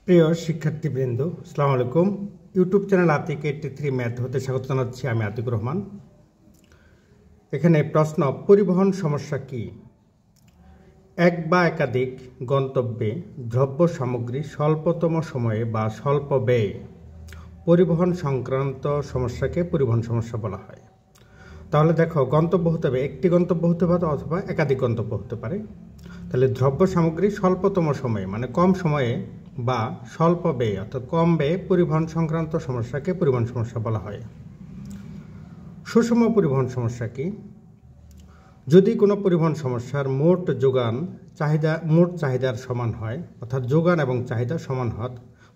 প্রিয় শিক্ষার্থীবৃন্দ, আসসালামু আলাইকুম। ইউটিউব চ্যানেল আতিক 83 ম্যাথ হতে স্বাগত জানাচ্ছি। আমি আতিকুর রহমান। এখানে প্রশ্ন, পরিবহন সমস্যা কি? এক বা একাধিক গন্তব্যে দ্রব্য সামগ্রী স্বল্পতম সময়ে বা স্বল্প ব্যয়ে পরিবহন সংক্রান্ত সমস্যাকে পরিবহন সমস্যা বলা হয়। তাহলে দেখো, গন্তব্য হতে হবে, একটি গন্তব্য হতে পারে অথবা একাধিক গন্তব্য হতে পারে। তাহলে দ্রব্য সামগ্রী স্বল্পতম সময়ে মানে কম সময়ে বা স্বল্প ব্যয়ে অর্থাৎ কম ব্যয়ে পরিবহন সংক্রান্ত সমস্যাকে পরিবহন সমস্যা বলা হয়। সুষম পরিবহন সমস্যা কি? যদি কোনো পরিবহন সমস্যার মোট চাহিদার সমান হয়, অর্থাৎ যোগান এবং চাহিদা সমান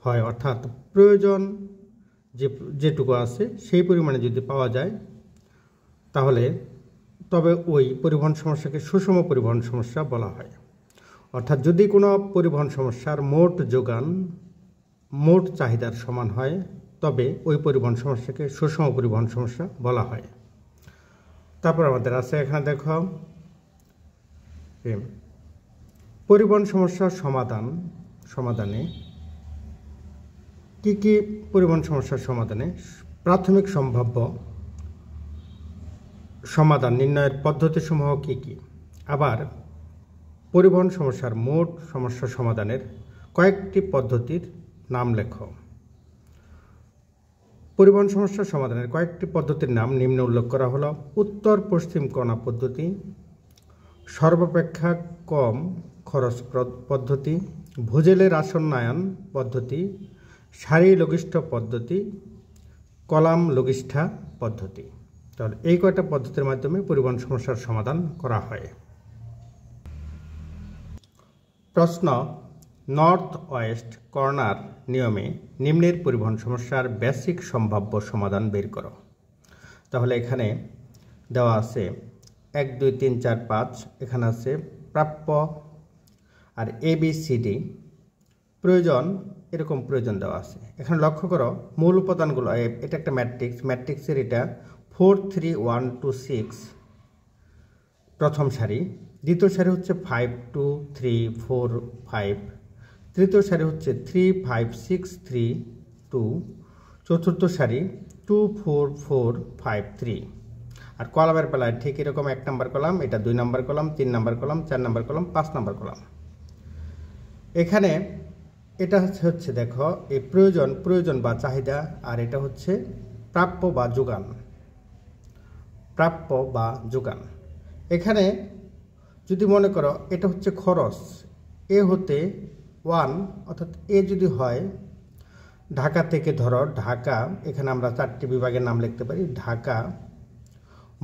হয়, অর্থাৎ প্রয়োজন যেটুকু আছে সেই পরিমাণে যদি পাওয়া যায়, তবে ওই পরিবহন সমস্যাকে সুষম পরিবহন সমস্যা বলা হয়। অর্থাৎ যদি কোনো পরিবহন সমস্যার মোট চাহিদার সমান হয়, তবে ওই পরিবহন সমস্যাকে সুষম পরিবহন সমস্যা বলা হয়। তারপর আমাদের আছে, এখানে দেখো, পরিবহন সমস্যার সমাধানে কি পরিবহন সমস্যার সমাধানে প্রাথমিক সম্ভাব্য সমাধান নির্ণয়ের পদ্ধতিসমূহ কি কি? আবার পরিবহন সমস্যার মোট সমস্যা সমাধানের কয়েকটি পদ্ধতির নাম লেখো। পরিবহন সমস্যা সমাধানের কয়েকটি পদ্ধতির নাম নিম্নে উল্লেখ করা হলো: উত্তর পশ্চিম কণা পদ্ধতি, সর্বাপেক্ষা কম খরচ পদ্ধতি, ভুজেলের আসন্নায়ন পদ্ধতি, সারি লঘিষ্ঠ পদ্ধতি, কলাম লঘিষ্ঠা পদ্ধতি। তাহলে এই কয়টা পদ্ধতির মাধ্যমে পরিবহন সমস্যার সমাধান করা হয়। প্রশ্ন, নর্থ ওয়েস্ট কর্নার নিয়মে নিম্নের পরিবহন সমস্যার বেসিক সম্ভাব্য সমাধান বের করো। তাহলে এখানে দেওয়া আছে 1 2 3 4 5, এখানে আছে প্রাপ্য আর ABCD প্রয়োজন, এরকম প্রয়োজন দেওয়া আছে। এখানে লক্ষ্য করো মূল উপাদানগুলো, এটা একটা ম্যাট্রিক্সের এটা 4 3 1 2 6 প্রথম সারি, দ্বিতীয় সারি হচ্ছে 5 2 3 4 5, তৃতীয় সারি হচ্ছে 3 5 6 3 2, চতুর্থ সারি 2 4 4 5 3। আর কলামের বেলায় ঠিক এরকম 1 নম্বর কলাম, এটা 2 নম্বর কলাম, 3 নম্বর কলাম, 4 নম্বর কলাম, 5 নম্বর কলাম। এখানে এটা হচ্ছে দেখো, এই প্রয়োজন বা চাহিদা, আর এটা হচ্ছে প্রাপ্য বা যোগান। এখানে যদি মনে করো এটা হচ্ছে খরচ, এ হতে 1, অর্থাৎ এ যদি হয় ঢাকা থেকে, ধরো ঢাকা, এখানে আমরা 4টি বিভাগের নাম লিখতে পারি: ঢাকা,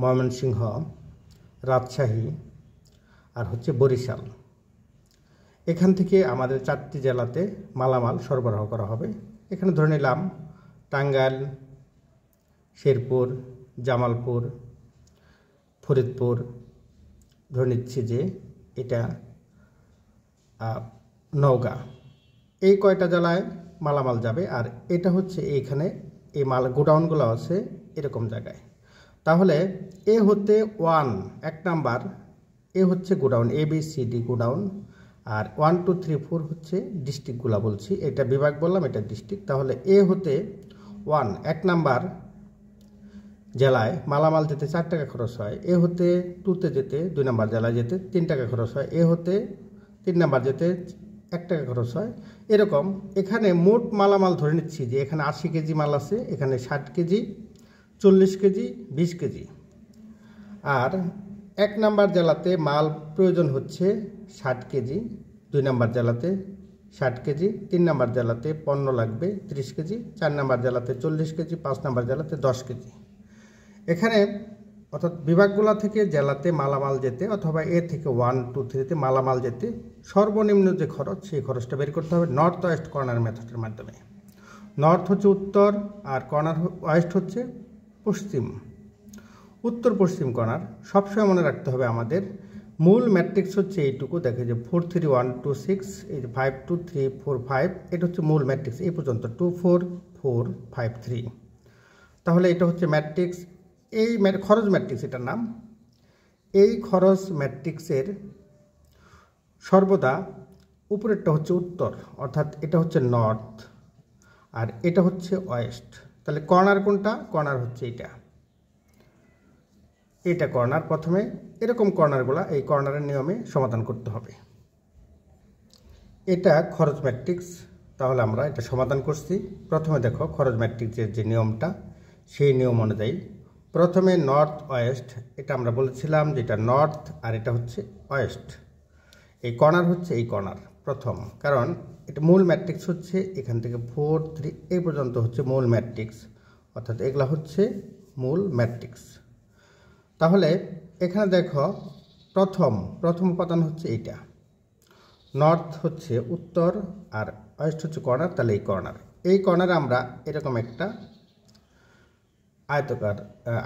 ময়মনসিংহ, রাজশাহী আর হচ্ছে বরিশাল। এখান থেকে আমাদের 4টি জেলাতে মালামাল সরবরাহ করা হবে। এখানে ধরে নিলাম টাঙ্গাইল, শেরপুর, জামালপুর, ফরিদপুর, ধরে নিচ্ছি যে এটা নওগাঁ, এই কয়টা জেলায় মালামাল যাবে। আর এটা হচ্ছে এইখানে এই গোডাউনগুলো আছে এরকম জায়গায়। তাহলে এ হতে 1 নাম্বার, এ হচ্ছে গোডাউন, ABCD গোডাউন, আর 1 2 3 4 হচ্ছে ডিস্ট্রিক্টগুলো বলছি, এটা বিভাগ বললাম, এটা ডিস্ট্রিক্ট। তাহলে এ হতে 1 নাম্বার জেলায় মালামাল যেতে 4 টাকা খরচ হয়, এ হতে 2তে যেতে 2 নাম্বার জেলায় যেতে 3 টাকা খরচ হয়, এ হতে 3 নাম্বার যেতে 1 টাকা খরচ হয়। এরকম এখানে মোট মালামাল ধরে নিচ্ছি যে এখানে 80 কেজি মাল আছে, এখানে 60 কেজি, 40 কেজি, 20 কেজি। আর 1 নাম্বার জেলাতে মাল প্রয়োজন হচ্ছে 60 কেজি, 2 নাম্বার জেলাতে 60 কেজি, 3 নাম্বার জেলাতে পণ্য লাগবে 30 কেজি, 4 নাম্বার জেলাতে 40 কেজি, 5 নাম্বার জেলাতে 10 কেজি। এখানে অর্থাৎ বিভাগগুলো থেকে জেলাতে মালামাল যেতে, অথবা এ থেকে 1 2 3তে মালামাল যেতে সর্বনিম্ন যে খরচ, সেই খরচটা বের করতে হবে নর্থ ওয়েস্ট কর্নার মেথডের মাধ্যমে। নর্থ হচ্ছে উত্তর, আর কর্নার ওয়েস্ট হচ্ছে পশ্চিম। উত্তর পশ্চিম কর্নার সবসময় মনে রাখতে হবে আমাদের মূল ম্যাট্রিক্স হচ্ছে এইটুকু, দেখে যে 4 3 1 2 6, এই 5 2 3 4 5, এটা হচ্ছে মূল ম্যাট্রিক্স এই পর্যন্ত 2 4 4 5 3। তাহলে এটা হচ্ছে ম্যাট্রিক্স, এই খরচ ম্যাট্রিক্স এটার নাম। এই খরচ ম্যাট্রিক্সের সর্বদা উপরেরটা হচ্ছে উত্তর, অর্থাৎ এটা হচ্ছে নর্থ আর এটা হচ্ছে ওয়েস্ট। তাহলে কর্নার কোনটা? কর্নার হচ্ছে এটা কর্নার। প্রথমে এরকম কর্নারগুলো এই কর্নারের নিয়মে সমাধান করতে হবে। এটা খরচ ম্যাট্রিক্স, তাহলে আমরা এটা সমাধান করছি। প্রথমে দেখো খরচ ম্যাট্রিক্সের যে নিয়মটা, সেই নিয়ম অনুযায়ী প্রথমে নর্থ ওয়েস্ট, এটা আমরা বলেছিলাম যে এটা নর্থ আর এটা হচ্ছে ওয়েস্ট। এই কর্নার হচ্ছে এই কর্নার প্রথম, কারণ এটা মূল ম্যাট্রিক্স হচ্ছে এখান থেকে 4, 3 এই পর্যন্ত হচ্ছে মূল ম্যাট্রিক্স, অর্থাৎ এগুলা হচ্ছে মূল ম্যাট্রিক্স। তাহলে এখানে দেখো প্রথম উপাদান হচ্ছে এইটা, নর্থ হচ্ছে উত্তর আর ওয়েস্ট হচ্ছে কর্নার। তাহলে এই কর্নারে আমরা এরকম একটা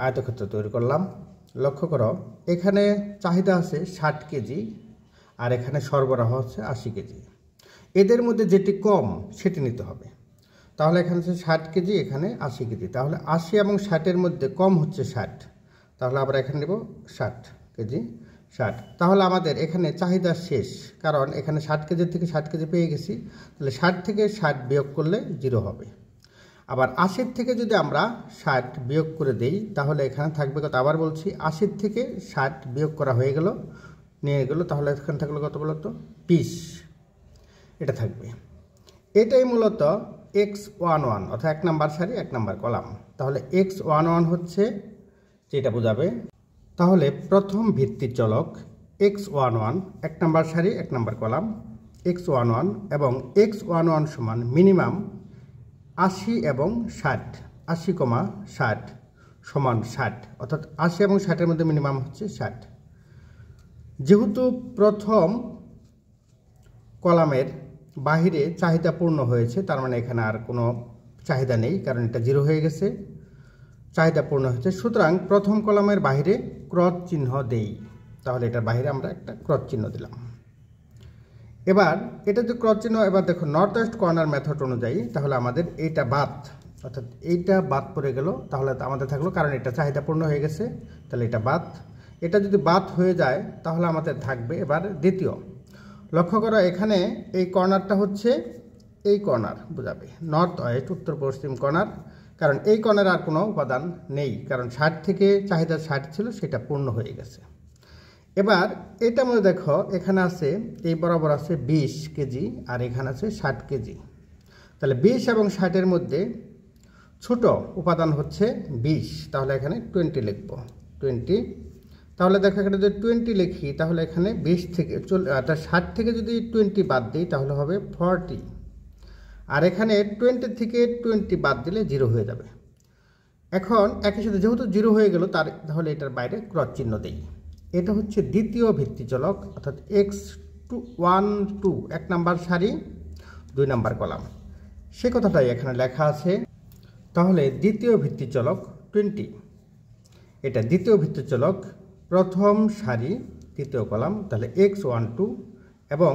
আয়তক্ষেত্র তৈরি করলাম। লক্ষ্য করো, এখানে চাহিদা আছে 60 কেজি আর এখানে সরবরাহ হচ্ছে 80 কেজি। এদের মধ্যে যেটি কম সেটি নিতে হবে। তাহলে এখানে হচ্ছে 60 কেজি, এখানে 80 কেজি। তাহলে 80 এবং 60-এর মধ্যে কম হচ্ছে 60, তাহলে আমরা এখানে নেব 60 কেজি। 60, তাহলে আমাদের এখানে চাহিদা শেষ, কারণ এখানে 60 কেজির থেকে 60 কেজি পেয়ে গেছি। তাহলে 60 থেকে 60 বিয়োগ করলে 0 হবে। আবার 80 থেকে যদি আমরা 60 বিয়োগ করে দেই, তাহলে এখানে থাকবে কত? আবার বলছি, 80 থেকে 60 বিয়োগ করা হয়ে গেল, নিয়ে গেল, তাহলে এখানে থাকলো কত বলতো? 20 এটা থাকবে। এটাই মূলত x11, অর্থাৎ 1 নম্বর সারি 1 নম্বর কলাম। তাহলে x11 হচ্ছে যেটা বোঝাবে। তাহলে প্রথম ভিত্তির চলক x11, 1 নম্বর সারি 1 নম্বর কলাম, x11 এবং x11 সমান মিনিমাম 80 এবং 60, 80,60 সমান 60, অর্থাৎ 80 এবং 60-এর মধ্যে মিনিমাম হচ্ছে 60। যেহেতু প্রথম কলামের বাহিরে চাহিদা পূর্ণ হয়েছে, তার মানে এখানে আর কোনো চাহিদা নেই, কারণ এটা 0 হয়ে গেছে, চাহিদা পূর্ণ হয়েছে। সুতরাং প্রথম কলামের বাহিরে ক্রস চিহ্ন দেই। তাহলে এটার বাহিরে আমরা একটা ক্রস চিহ্ন দিলাম। এবার এটা যে ক্রস চিহ্ন, এবার দেখো নর্থ ওয়েস্ট কর্নার মেথড অনুযায়ী, তাহলে আমাদের এইটা বাদ, অর্থাৎ এইটা বাদ পড়ে গেল। তাহলে আমাদের থাকলো, কারণ এটা চাহিদা পূর্ণ হয়ে গেছে, তাহলে এটা বাদ। এটা যদি বাদ হয়ে যায়, তাহলে আমাদের থাকবে এবার দ্বিতীয়। লক্ষ্য করো, এখানে এই কর্নারটা হচ্ছে এই কর্নার বোঝাবে, নর্থ ওয়েস্ট উত্তর পশ্চিম কর্নার, কারণ এই কর্নারে আর কোনো উপাদান নেই, কারণ 60 থেকে চাহিদা 60 ছিল, সেটা পূর্ণ হয়ে গেছে। এবার এটার মধ্যে দেখো, এখানে আছে এই বরাবর আছে 20 কেজি আর এখানে আছে 60 কেজি। তাহলে 20 এবং 60-এর মধ্যে ছোট উপাদান হচ্ছে 20, তাহলে এখানে 20 লিখব, 20। তাহলে দেখো, এখানে যদি 20 লিখি, তাহলে এখানে 20 থেকে 60 থেকে যদি 20 বাদ দিই, তাহলে হবে 40। আর এখানে 20 থেকে 20 বাদ দিলে 0 হয়ে যাবে। এখন একই সাথে যেহেতু 0 হয়ে গেল, তাহলে এটার বাইরে ক্রস চিহ্ন দেই। এটা হচ্ছে দ্বিতীয় ভিত্তি চলক, অর্থাৎ x12, 1 নম্বর সারি 2 নম্বর কলাম, সে কথাটাই এখানে লেখা আছে। তাহলে দ্বিতীয় ভিত্তি চলক 20, এটা দ্বিতীয় ভিত্তি চলক, প্রথম সারি তৃতীয় কলাম। তাহলে x12 এবং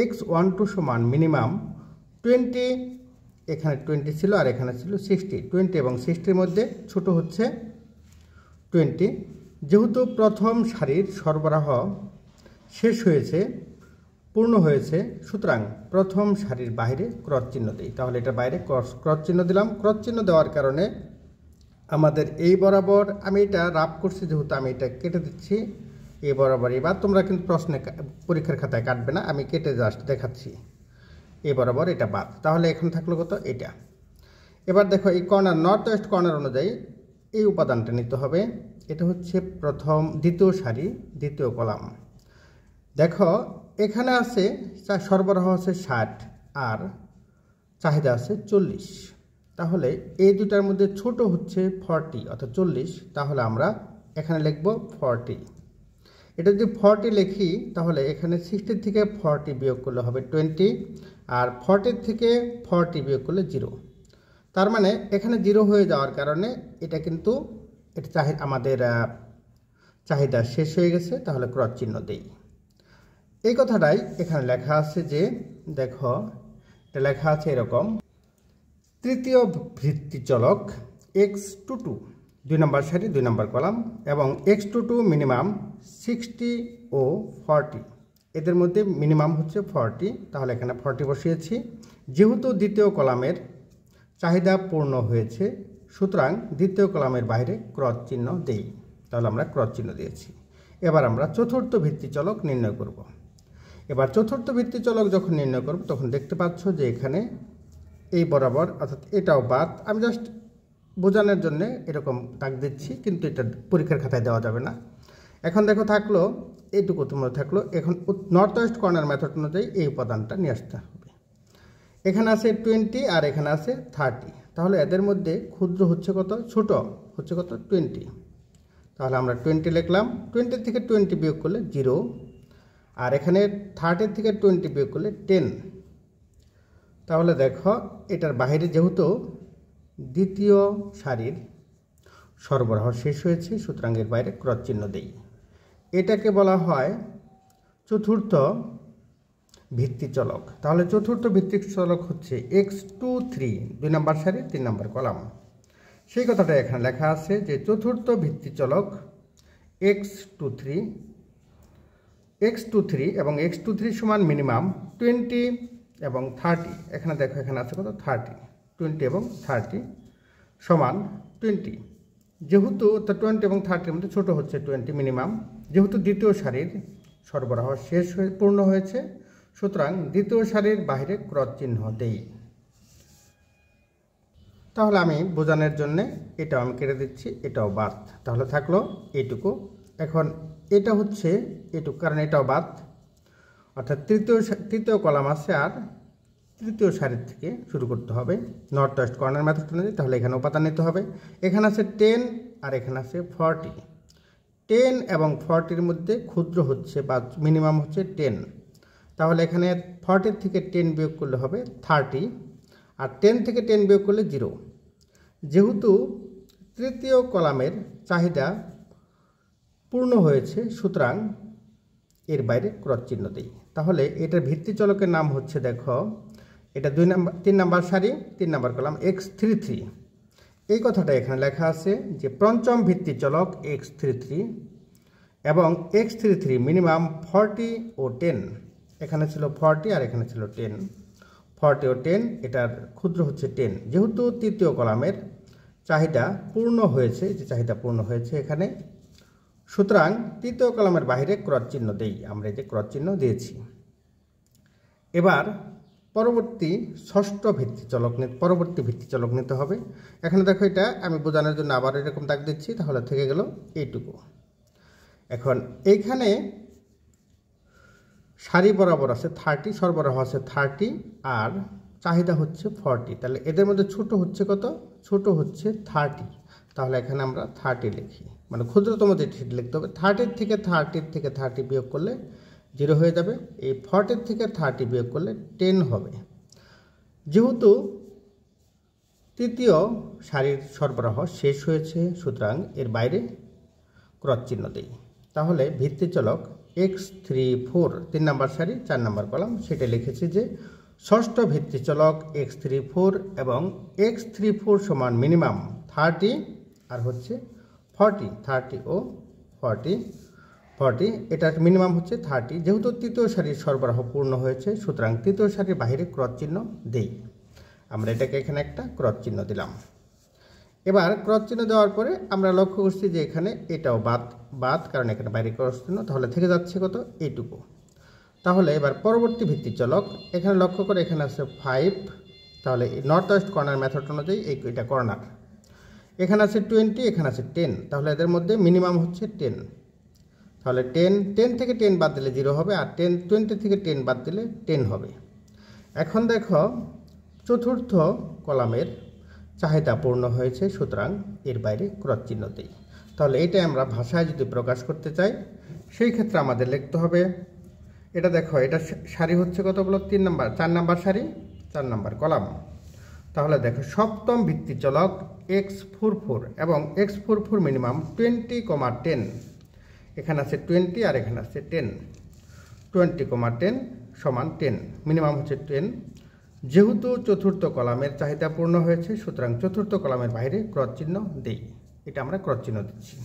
x12 সমান মিনিমাম 20, এখানে 20 ছিল আর এখানে ছিল 60। 20 এবং 60-এর মধ্যে ছোট হচ্ছে 20। যেহেতু প্রথম সারির সরবরাহ শেষ হয়েছে, পূর্ণ হয়েছে, সুতরাং প্রথম সারির বাইরে ক্রস চিহ্ন দিই। তাহলে এটা বাইরে ক্রস চিহ্ন দিলাম। ক্রস চিহ্ন দেওয়ার কারণে আমাদের এই বরাবর, আমি এটা রাফ করছি যেহেতু, আমি এটা কেটে দিচ্ছি এই বরাবরই। বা তোমরা কিন্তু প্রশ্নে পরীক্ষার খাতায় কাটবে না, আমি কেটে জাস্ট দেখাচ্ছি। এই বরাবর এটা বাদ, তাহলে এখন থাকলো কত? এটা। এবার দেখো, এই কর্নার নর্থ ওয়েস্ট কর্নার অনুযায়ী এই উপাদানটা নিতে হবে। এটা হচ্ছে দ্বিতীয় সারি দ্বিতীয় কলাম। দেখো, এখানে আছে সরবরাহ আছে 60 আর চাহিদা আছে 40। তাহলে এই দুটার মধ্যে ছোট হচ্ছে 40, অর্থাৎ 40। তাহলে আমরা এখানে লিখব 40। এটা যদি 40 লিখি, তাহলে এখানে 60 থেকে 40 বিয়োগ করলে হবে 20, আর 40 থেকে 40 বিয়োগ করলে 0। তার মানে এখানে 0 হয়ে যাওয়ার কারণে এটা কিন্তু আমাদের চাহিদা শেষ হয়ে গেছে, তাহলে ক্রস চিহ্ন দেই। এই কথাটাই এখানে লেখা আছে যে, দেখো এটা লেখা আছে এরকম, তৃতীয় ভিত্তি চলক x22, 2 নম্বর সারি 2 নম্বর কলাম, এবং x22 মিনিমাম 60 ও 40, এদের মধ্যে মিনিমাম হচ্ছে 40, তাহলে এখানে 40 বসিয়েছি। যেহেতু দ্বিতীয় কলামের চাহিদা পূর্ণ হয়েছে, সুতরাং দ্বিতীয় কলামের বাইরে ক্রস চিহ্ন দেই, তাহলে আমরা ক্রস চিহ্ন দিয়েছি। এবার আমরা চতুর্থ ভিত্তিচলক নির্ণয় করব। এবার চতুর্থ ভিত্তিচলক যখন নির্ণয় করব তখন দেখতে পাচ্ছ যে এখানে এই বরাবর, অর্থাৎ এটাও বাদ। আমি জাস্ট বোঝানোর জন্য এরকম দাগ দিচ্ছি, কিন্তু এটা পরীক্ষার খাতায় দেওয়া যাবে না। এখন দেখো থাকলো এইটুকু, তোমরা থাকলো। এখন নর্থ ওয়েস্ট কর্নার মেথড অনুযায়ী এই উপাদানটা নিয়ে আসতে হবে। এখানে আছে 20 আর এখানে আছে 30, তাহলে এদের মধ্যে ক্ষুদ্র হচ্ছে কত, ছোট হচ্ছে কত, 20। তাহলে আমরা 20 লিখলাম। 20 থেকে 20 বিয়োগ করলে 0, আর এখানে 30 থেকে 20 বিয়োগ করলে 10। তাহলে দেখো এটার বাইরে যেহেতু দ্বিতীয় সারির সরবরাহ শেষ হয়েছে, সুতরাং এর বাইরে ক্রস চিহ্ন দেই। এটাকে বলা হয় চতুর্থ ভিত্তিচলক। তাহলে চতুর্থ ভিত্তিচলক হচ্ছে x23, 2 নম্বর সারি 3 নম্বর কলাম। সেই কথাটা এখানে লেখা আছে যে চতুর্থ ভিত্তিচলক x23 এবং x23 সমান মিনিমাম 20 এবং 30। এখানে দেখো এখানে আছে কত, 30, 20 এবং 30 সমান 20। যেহেতু 20 এবং 30 মধ্যে ছোট হচ্ছে 20 মিনিমাম, যেহেতু দ্বিতীয় সারির সরবরাহ পূর্ণ হয়েছে, সুতরাং দ্বিতীয় সারির বাইরে ক্রস চিহ্ন দেই। তাহলে আমি বোঝানোর জন্য এটাও আমি কেটে দিচ্ছি, এটাও বাদ, তাহলে থাকলো এইটুকু। এখন এটা হচ্ছে এটুকু, কারণ এটাও বাদ, অর্থাৎ তৃতীয় কলাম আছে আর তৃতীয় সারির থেকে শুরু করতে হবে নর্থ ওয়েস্ট কর্নার মেথড অনুযায়ী। তাহলে এখানে উপাদান নিতে হবে। এখানে আছে 10 আর এখানে আছে 40। 10 এবং 40-র মধ্যে ক্ষুদ্র হচ্ছে বা মিনিমাম হচ্ছে 10, তাহলে এখানে 40 থেকে 10 বিয়োগ করলে হবে 30, আর 10 থেকে 10 বিয়োগ করলে 0। যেহেতু তৃতীয় কলামের চাহিদা পূর্ণ হয়েছে, সুতরাং এর বাইরে ক্রস চিহ্ন দিই। তাহলে এটার ভিত্তিচলকের নাম হচ্ছে, দেখো এটা 3 নম্বর সারি 3 নম্বর কলাম x33। এই কথাটা এখানে লেখা আছে যে পঞ্চম ভিত্তিচলক x33 এবং x33 মিনিমাম 40 ও 10। এখানে ছিল 40 আর এখানে ছিল 10, 40 ও 10, এটার ক্ষুদ্র হচ্ছে 10। যেহেতু তৃতীয় কলামের চাহিদা পূর্ণ হয়েছে, যে চাহিদা পূর্ণ হয়েছে এখানে, সুতরাং তৃতীয় কলামের বাইরে ক্রস চিহ্ন দেই। আমরা এই যে ক্রস চিহ্ন দিয়েছি। এবার পরবর্তী ভিত্তিচলক নিতে হবে। এখানে দেখো এটা আমি বোঝানোর জন্য আবার এরকম দাগ দিচ্ছি, তাহলে থেকে গেল এইটুকু। এখন এইখানে সারি বরাবর আছে 30, সরবরাহ আছে 30 আর চাহিদা হচ্ছে 40, তাহলে এদের মধ্যে ছোট হচ্ছে কত, ছোট হচ্ছে 30। তাহলে এখানে আমরা 30 লিখি, মানে ক্ষুদ্রতম যেটি সেটি লিখতে হবে। 30 থেকে 30 বিয়োগ করলে 0 হয়ে যাবে। এই 40 থেকে 30 বিয়োগ করলে 10 হবে। যেহেতু তৃতীয় সারির সরবরাহ শেষ হয়েছে, সুতরাং এর বাইরে ক্রস চিহ্ন দিই। তাহলে ভিত্তিচলক x34, 3 নম্বর সারি 4 নম্বর কলাম, সেটা লিখেছি যে ষষ্ঠ ভিত্তিচলক x34 এবং x34 সমান মিনিমাম 30 আর হচ্ছে 40, 30 ও 40, এটার মিনিমাম হচ্ছে 30। যেহেতু তৃতীয় সারির সরবরাহ পূর্ণ হয়েছে, সুতরাং তৃতীয় সারির বাইরে ক্রস চিহ্ন দেই। আমরা এটাকে এখানে একটা ক্রস চিহ্ন দিলাম। এবার ক্রস চিহ্ন দেওয়ার পরে আমরা লক্ষ্য করছি যে এখানে এটাও বাদ, কারণ এখানে বাইরে ক্রস চিহ্ন, তাহলে থেকে যাচ্ছে কত, এইটুকু। তাহলে এবার পরবর্তী ভিত্তিচলক এখানে লক্ষ্য করে, এখানে আছে 5, তাহলে নর্থ ওয়েস্ট কর্নার মেথড অনুযায়ী এটা কর্নার। এখানে আছে 20, এখানে আছে 10, তাহলে এদের মধ্যে মিনিমাম হচ্ছে 10। তাহলে 10 থেকে 10 বাদ দিলে 0 হবে, আর 20 থেকে 10 বাদ দিলে 10 হবে। এখন দেখো চতুর্থ কলামের চাহিদা পূর্ণ হয়েছে, সুতরাং এর বাইরে ক্রস চিহ্ন দিই। তাহলে এটাই আমরা ভাষায় যদি প্রকাশ করতে চাই, সেই ক্ষেত্রে আমাদের লিখতে হবে, এটা দেখো এটা সারি হচ্ছে কত বলো, 4 নম্বর সারি 4 নম্বর কলাম। তাহলে দেখো সপ্তম ভিত্তিচলক x44 এবং x44 মিনিমাম 20, 10। এখানে আছে 20 আর এখানে আছে 10, 20, 10 সমান 10, মিনিমাম হচ্ছে 10। যেহেতু চতুর্থ কলামের চাহিদা পূর্ণ হয়েছে, সুতরাং চতুর্থ কলামের বাইরে ক্রস চিহ্ন দেই। এটা আমরা ক্রস চিহ্ন দিচ্ছি।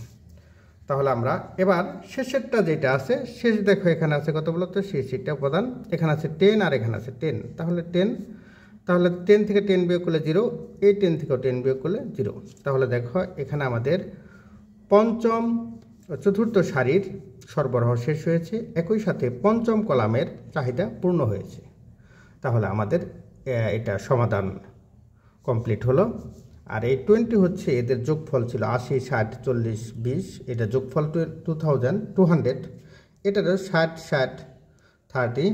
তাহলে আমরা এবার শেষেরটা যেটা আছে, শেষ দেখো এখানে আছে কত বলতো, শেষটা উপাদান এখানে আছে 10 আর এখানে আছে 10, তাহলে 10 থেকে 10 বিয়োগ করলে 0, এই 10 থেকেও 10 বিয়োগ করলে 0। তাহলে দেখো এখানে আমাদের চতুর্থ সারির সরবরাহ শেষ হয়েছে, একই সাথে পঞ্চম কলামের চাহিদা পূর্ণ হয়েছে। তাহলে আমাদের এটা সমাধান কমপ্লিট হলো। আর এই 20 হচ্ছে এদের যোগফল ছিল 80, 60, 40, 20, এটা যোগফল 2200, এটারও 60, 60, 30,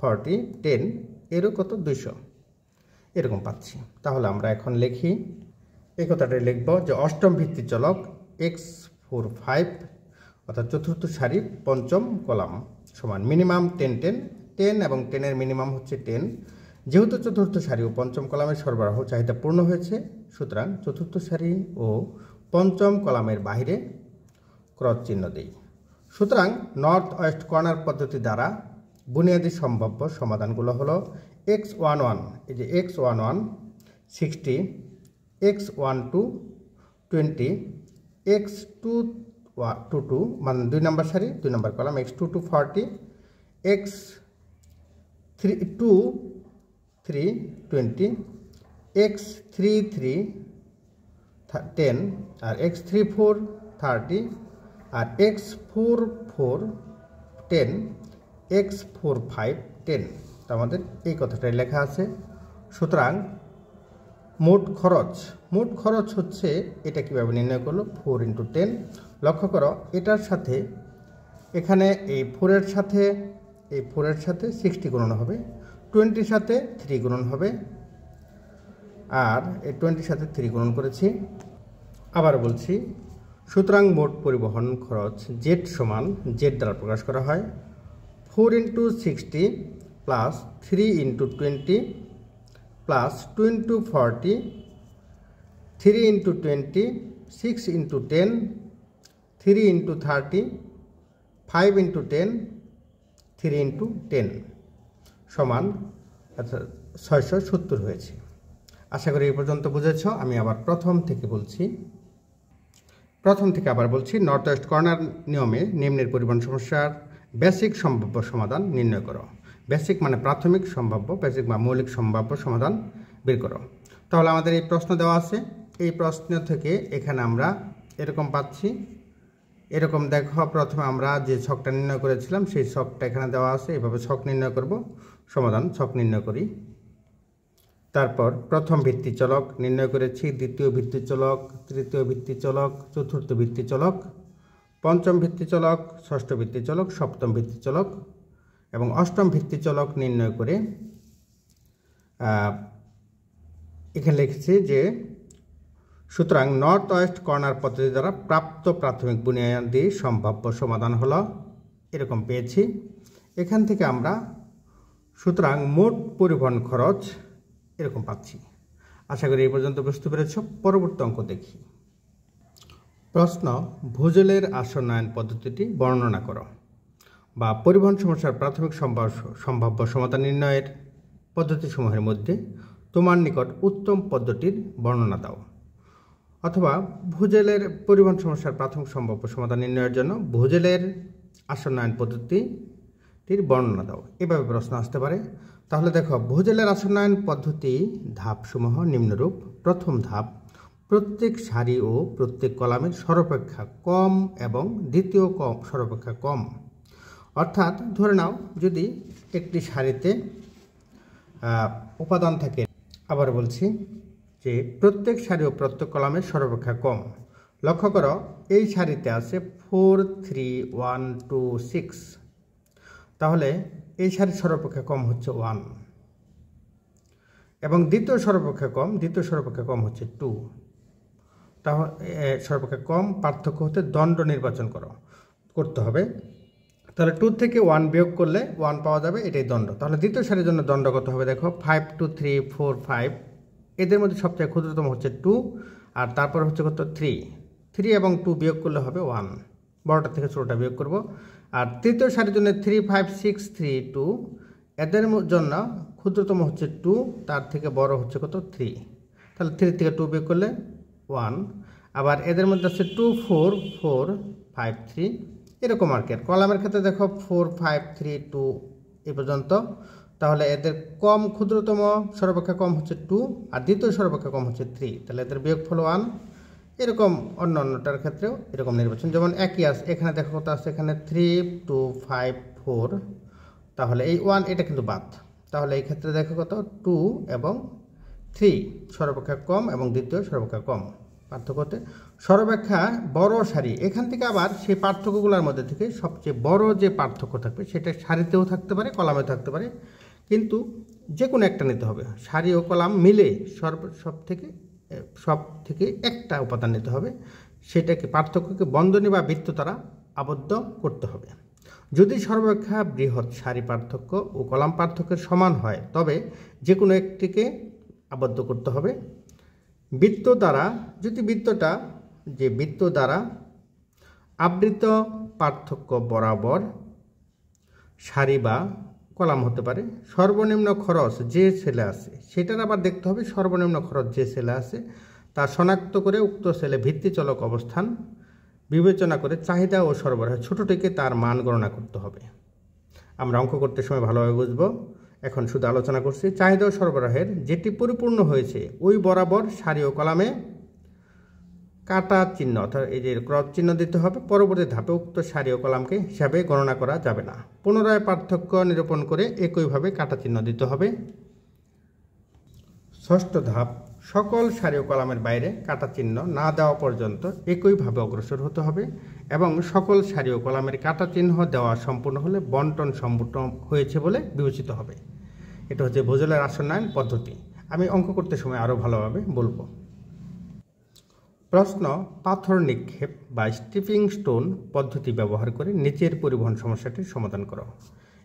40, 10, এরও কত 200 এরকম পাচ্ছি। তাহলে আমরা এখন লিখি, এই কথাটাই লিখব যে অষ্টম ভিত্তি চলক x45 অর্থাৎ চতুর্থ সারির পঞ্চম কলাম সমান মিনিমাম 10, 10, 10 এবং 10 এর মিনিমাম হচ্ছে 10। যেহেতু চতুর্থ সারি ও পঞ্চম কলামের সরবরাহ চাহিদা পূর্ণ হয়েছে, সুতরাং চতুর্থ সারি ও পঞ্চম কলামের বাইরে ক্রস চিহ্ন দিই। সুতরাং নর্থ ওয়েস্ট কর্নার পদ্ধতি দ্বারা বুনিয়াদী সম্ভাব্য সমাধানগুলো হলো x11, এই যে x11 60, x12 20, x22 মানে 2 নম্বর সারি 2 নম্বর কলাম, x22 40, x23 20, x33 10 আর x34 30 আর x44 10, x45 10। তো আমাদের এই কথাটাই লেখা আছে। সুতরাং মোট খরচ হচ্ছে, এটা কিভাবে নির্ণয় করলো, 4 × 10। লক্ষ্য করো এটার সাথে এখানে এই 4 এর সাথে 60 গুণন হবে, 20 সাথে 3 গুণন হবে, আর এই 20 সাথে 3 গুণন করেছি। আবার বলছি, সুতরাং মোট পরিবহন খরচ জেড সমান জেড দ্বারা প্রকাশ করা হয় 4 × 60 প্লাস 3 × 20 প্লাস 2 × 40, 3 × 20, 6 × 10, 3 × 30, 5 × 10, 3 × 10 সমান 670 হয়েছে। আশা করি এই পর্যন্ত বুঝেছ। আমি আবার প্রথম থেকে আবার বলছি, নর্থ ওয়েস্ট কর্নার নিয়মে নিম্নের পরিবহন সমস্যার বেসিক সম্ভাব্য সমাধান নির্ণয় করো। বেসিক মানে প্রাথমিক সম্ভাব্য, বেসিক বা মৌলিক সম্ভাব্য সমাধান বের করো। তাহলে আমাদের এই প্রশ্ন দেওয়া আছে, এই প্রশ্ন থেকে এখানে আমরা এরকম পাচ্ছি। এরকম দেখো, প্রথমে আমরা যে ছকটা নির্ণয় করেছিলাম সেই ছকটা এখানে দেওয়া আছে, এভাবে ছক নির্ণয় করব, সমাধান ছক নির্ণয় করি। তারপর প্রথম ভিত্তি চলক নির্ণয় করেছি, দ্বিতীয় ভিত্তি চলক, তৃতীয় ভিত্তি চলক, চতুর্থ ভিত্তি চলক, পঞ্চম ভিত্তি চলক, ষষ্ঠ ভিত্তি চলক, সপ্তম ভিত্তি চলক এবং অষ্টম ভিত্তি চলক নির্ণয় করে এখানে লিখেছি যে সুতরাং নর্থ ওয়েস্ট কর্নার পদ্ধতি দ্বারা প্রাপ্ত প্রাথমিক বুনিয়াদী সম্ভাব্য সমাধান হলো এরকম পেয়েছি। এখান থেকে আমরা সুতরাং মোট পরিবহন খরচ এরকম পাচ্ছি। আশা করি এই পর্যন্ত বুঝতে পেরেছ। পরবর্তী অঙ্ক দেখি। প্রশ্ন, ভুজেলের আসন্নায়ন পদ্ধতিটি বর্ণনা করো, বা পরিবহন সমস্যার প্রাথমিক সম্ভাব্য সমাধান নির্ণয়ের পদ্ধতিসমূহের মধ্যে তোমার নিকট উত্তম পদ্ধতির বর্ণনা দাও। অথবা ভুজেলের পরিবহন সমস্যার প্রাথমিক সম্ভাব্য সমাধান নির্ণয়ের জন্য ভুজেলের আসন্নায়ন পদ্ধতিটির বর্ণনা দাও, এভাবে প্রশ্ন আসতে পারে। তাহলে দেখো, ভুজেলের আসন্নায়ন পদ্ধতি ধাপসমূহ নিম্নরূপ। প্রথম ধাপ, প্রত্যেক সারি ও প্রত্যেক কলামের সর্বাপেক্ষা কম এবং দ্বিতীয় সর্বাপেক্ষা কম। অর্থাৎ ধরে নাও যদি একটি সারিতে উপাদান থাকে, আবার বলছি যে প্রত্যেক সারি ও প্রত্যেক কলামের সর্বাপেক্ষা কম। লক্ষ্য করো এই সারিতে আছে 4 3 1 2 6, তাহলে এই সারির সর্বাপেক্ষা কম হচ্ছে 1 এবং দ্বিতীয় সর্বাপেক্ষা কম হচ্ছে 2। তাহলে সর্বাপেক্ষা কম পার্থক্য হতে দণ্ড নির্বাচন করতে হবে। তাহলে 2 থেকে 1 বিয়োগ করলে 1 পাওয়া যাবে, এটাই দণ্ড। তাহলে দ্বিতীয় সারির জন্য দণ্ড কত হবে দেখো, 5 2 3 4 5, এদের মধ্যে সবচেয়ে ক্ষুদ্রতম হচ্ছে 2, আর তারপর হচ্ছে কত 3 এবং 2 বিয়োগ করলে হবে 1, বড়টা থেকে ছোটটা বিয়োগ করব। আর তৃতীয় সারির জন্য 3 5 6 3 2, এদের জন্য ক্ষুদ্রতম হচ্ছে 2, তার থেকে বড় হচ্ছে কত 3, তাহলে 3 থেকে 2 বিয়োগ করলে 1। আবার এদের মধ্যে আছে 2 4 4, 5 3 এরকম আর কি। কলামের ক্ষেত্রে দেখো 4 5 3 2 এ পর্যন্ত। তাহলে এদের কম ক্ষুদ্রতম সর্বাপেক্ষা কম হচ্ছে 2 আর দ্বিতীয় সর্বাপেক্ষা কম হচ্ছে 3, তাহলে এদের বিয়োগফল 1। এরকম অন্যটার ক্ষেত্রেও এরকম নির্বাচন, যেমন একই আছে এখানে দেখো কত আছে, এখানে 3 2 5 4, তাহলে এই 1 এটা কিন্তু বাদ। তাহলে এই ক্ষেত্রে দেখো কত 2 এবং 3 সর্বাপেক্ষা কম এবং দ্বিতীয় সর্বাপেক্ষা কম। পার্থক্যতে সর্বাপেক্ষা বড় সারি, এখান থেকে আবার সেই পার্থক্যগুলোর মধ্যে থেকে সবচেয়ে বড় যে পার্থক্য থাকবে সেটা সারিতেও থাকতে পারে, কলামেও থাকতে পারে, কিন্তু যে কোনো একটা নিতে হবে। সারি ও কলাম মিলে সব থেকে একটা উপাদান নিতে হবে, সেটাকে পার্থক্যকে বন্ধনী বা বৃত্ত দ্বারা আবদ্ধ করতে হবে। যদি সর্বাপেক্ষা বৃহৎ সারি পার্থক্য ও কলাম পার্থক্যের সমান হয় তবে যে কোনো একটিকে আবদ্ধ করতে হবে বৃত্ত দ্বারা। যদি বৃত্ত দ্বারা আবৃত পার্থক্য বরাবর সারি বা কলাম হতে পারে। সর্বনিম্ন খরচ যে সেলে আছে সেটার আবার দেখতে হবে, সর্বনিম্ন খরচ যে সেলে আছে তা শনাক্ত করে উক্ত সেলে ভিত্তিচলক অবস্থান বিবেচনা করে চাহিদা ও সরবরাহ ছোটটিকে তার মান গণনা করতে হবে। আমরা অঙ্ক করতে সময় ভালোভাবে বুঝবো, এখন শুধু আলোচনা করছি। চাহিদা ও সরবরাহের যেটি পরিপূর্ণ হয়েছে ওই বরাবর সারি ও কলামে কাটা চিহ্ন অর্থাৎ এই যে ক্রস চিহ্ন দিতে হবে। পরবর্তী ধাপে উক্ত সারি ও কলামকে হিসাবে গণনা করা যাবে না। পুনরায় পার্থক্য নিরূপণ করে একইভাবে কাটা চিহ্ন দিতে হবে। ষষ্ঠ ধাপ, সকল সারি ও কলামের বাইরে কাটা চিহ্ন না দেওয়া পর্যন্ত একইভাবে অগ্রসর হতে হবে এবং সকল সারি ও কলামের কাটা চিহ্ন দেওয়া সম্পূর্ণ হলে বন্টন সম্পূর্ণ হয়েছে বলে বিবেচিত হবে। এটা হচ্ছে ভোজেলের আসন্নায়ন পদ্ধতি। আমি অঙ্ক করতে সময় আরও ভালোভাবে বলবো। প্রশ্ন, পাথর নিক্ষেপ বা স্টিপিং স্টোন পদ্ধতি ব্যবহার করে নিচের পরিবহন সমস্যাটির সমাধান করো।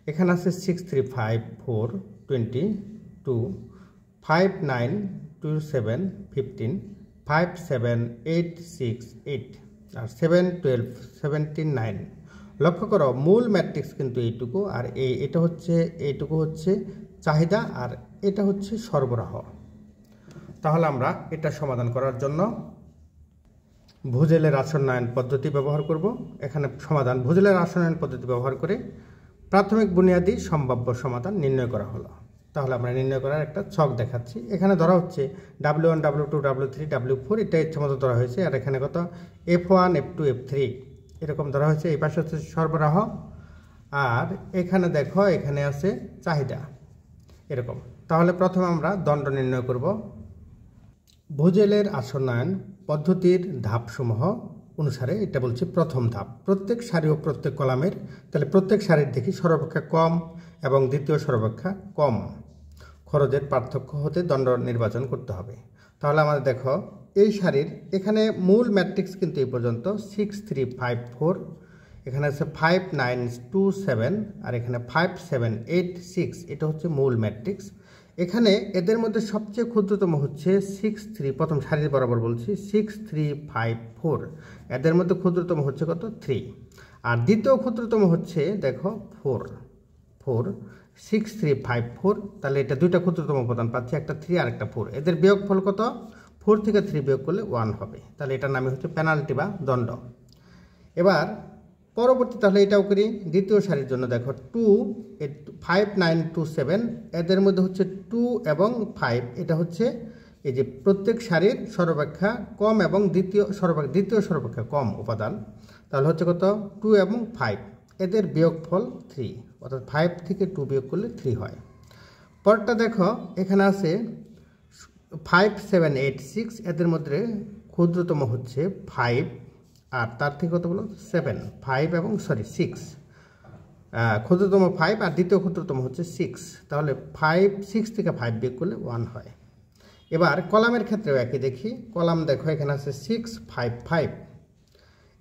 এখানে আছে 6 3 5 4 22 5 9 2 7 15 5 7 8 6 8 আর 7 12 17 9। লক্ষ্য করো মূল ম্যাট্রিক্স কিন্তু এইটুকু, আর এইটুকু হচ্ছে চাহিদা আর এটা হচ্ছে সরবরাহ। তাহলে আমরা এটা সমাধান করার জন্য ভোজেলের আসন্নায়ন পদ্ধতি ব্যবহার করব। এখানে সমাধান ভোজেলের আসন্নায়ন পদ্ধতি ব্যবহার করে প্রাথমিক বুনিয়াদী সম্ভাব্য সমাধান নির্ণয় করা হলো। তাহলে আমরা নির্ণয় করার একটা ছক দেখাচ্ছি। এখানে ধরা হচ্ছে W1 W2 W3 W4 এটা ইচ্ছা মতো ধরা হয়েছে, আর এখানে কত F1 F2 F3 এরকম ধরা হয়েছে। এই পাশে হচ্ছে সরবরাহ, আর এখানে দেখো এখানে আছে চাহিদা এরকম। তাহলে প্রথমে আমরা দণ্ড নির্ণয় করব। ভোজেলের আসন্নায়ন পদ্ধতির ধাপসমূহ অনুসারে এটা বলছে প্রথম ধাপ, প্রত্যেক সারি ও প্রত্যেক কলামের, তাহলে প্রত্যেক সারির দেখি সর্বাপেক্ষা কম এবং দ্বিতীয় সর্বাপেক্ষা কম খরচের পার্থক্য হতে দণ্ড নির্বাচন করতে হবে। তাহলে আমাদের দেখো এই সারির এখানে মূল ম্যাট্রিক্স কিন্তু এই পর্যন্ত 6 3 5 4, এখানে আছে 5 9 2 7 আর এখানে 5 7 8 6, এটা হচ্ছে মূল ম্যাট্রিক্স। এখানে এদের মধ্যে সবচেয়ে ক্ষুদ্রতম হচ্ছে 6 3, প্রথম সারির বরাবর বলছি 6 3 5 4, এদের মধ্যে ক্ষুদ্রতম হচ্ছে কত 3, আর দ্বিতীয় ক্ষুদ্রতম হচ্ছে দেখো 4 6 3 5 4, তাহলে এটা দুইটা ক্ষুদ্রতম উপাদান পাচ্ছি, একটা 3 আর একটা 4। এদের বিয়োগফল কত 4 থেকে 3 বিয়োগ করলে 1 হবে, তাহলে এটার নামই হচ্ছে পেনাল্টি বা দণ্ড। এবার পরবর্তী তাহলে এটাও করি। দ্বিতীয় সারির জন্য দেখো 2 5 9 2 7, এদের মধ্যে হচ্ছে 2 এবং 5, এটা হচ্ছে এই যে প্রত্যেক সারির সর্বাপেক্ষা কম এবং দ্বিতীয় সর্বাপেক্ষা কম উপাদান, তাহলে হচ্ছে কত 2 এবং 5, এদের বিয়োগফল 3, অর্থাৎ 5 থেকে 2 বিয়োগ করলে 3 হয়। পরটা দেখো এখানে আছে 5 7 8 6, এদের মধ্যে ক্ষুদ্রতম হচ্ছে 5 আর তার থেকে কত বলো 7 5 এবং 6, ক্ষুদ্রতম 5 আর দ্বিতীয় ক্ষুদ্রতম হচ্ছে 6, তাহলে 6 থেকে 5 বিয়োগ করলে 1 হয়। এবার কলামের ক্ষেত্রেও একই দেখি। কলাম দেখো এখানে আছে 6 5 5,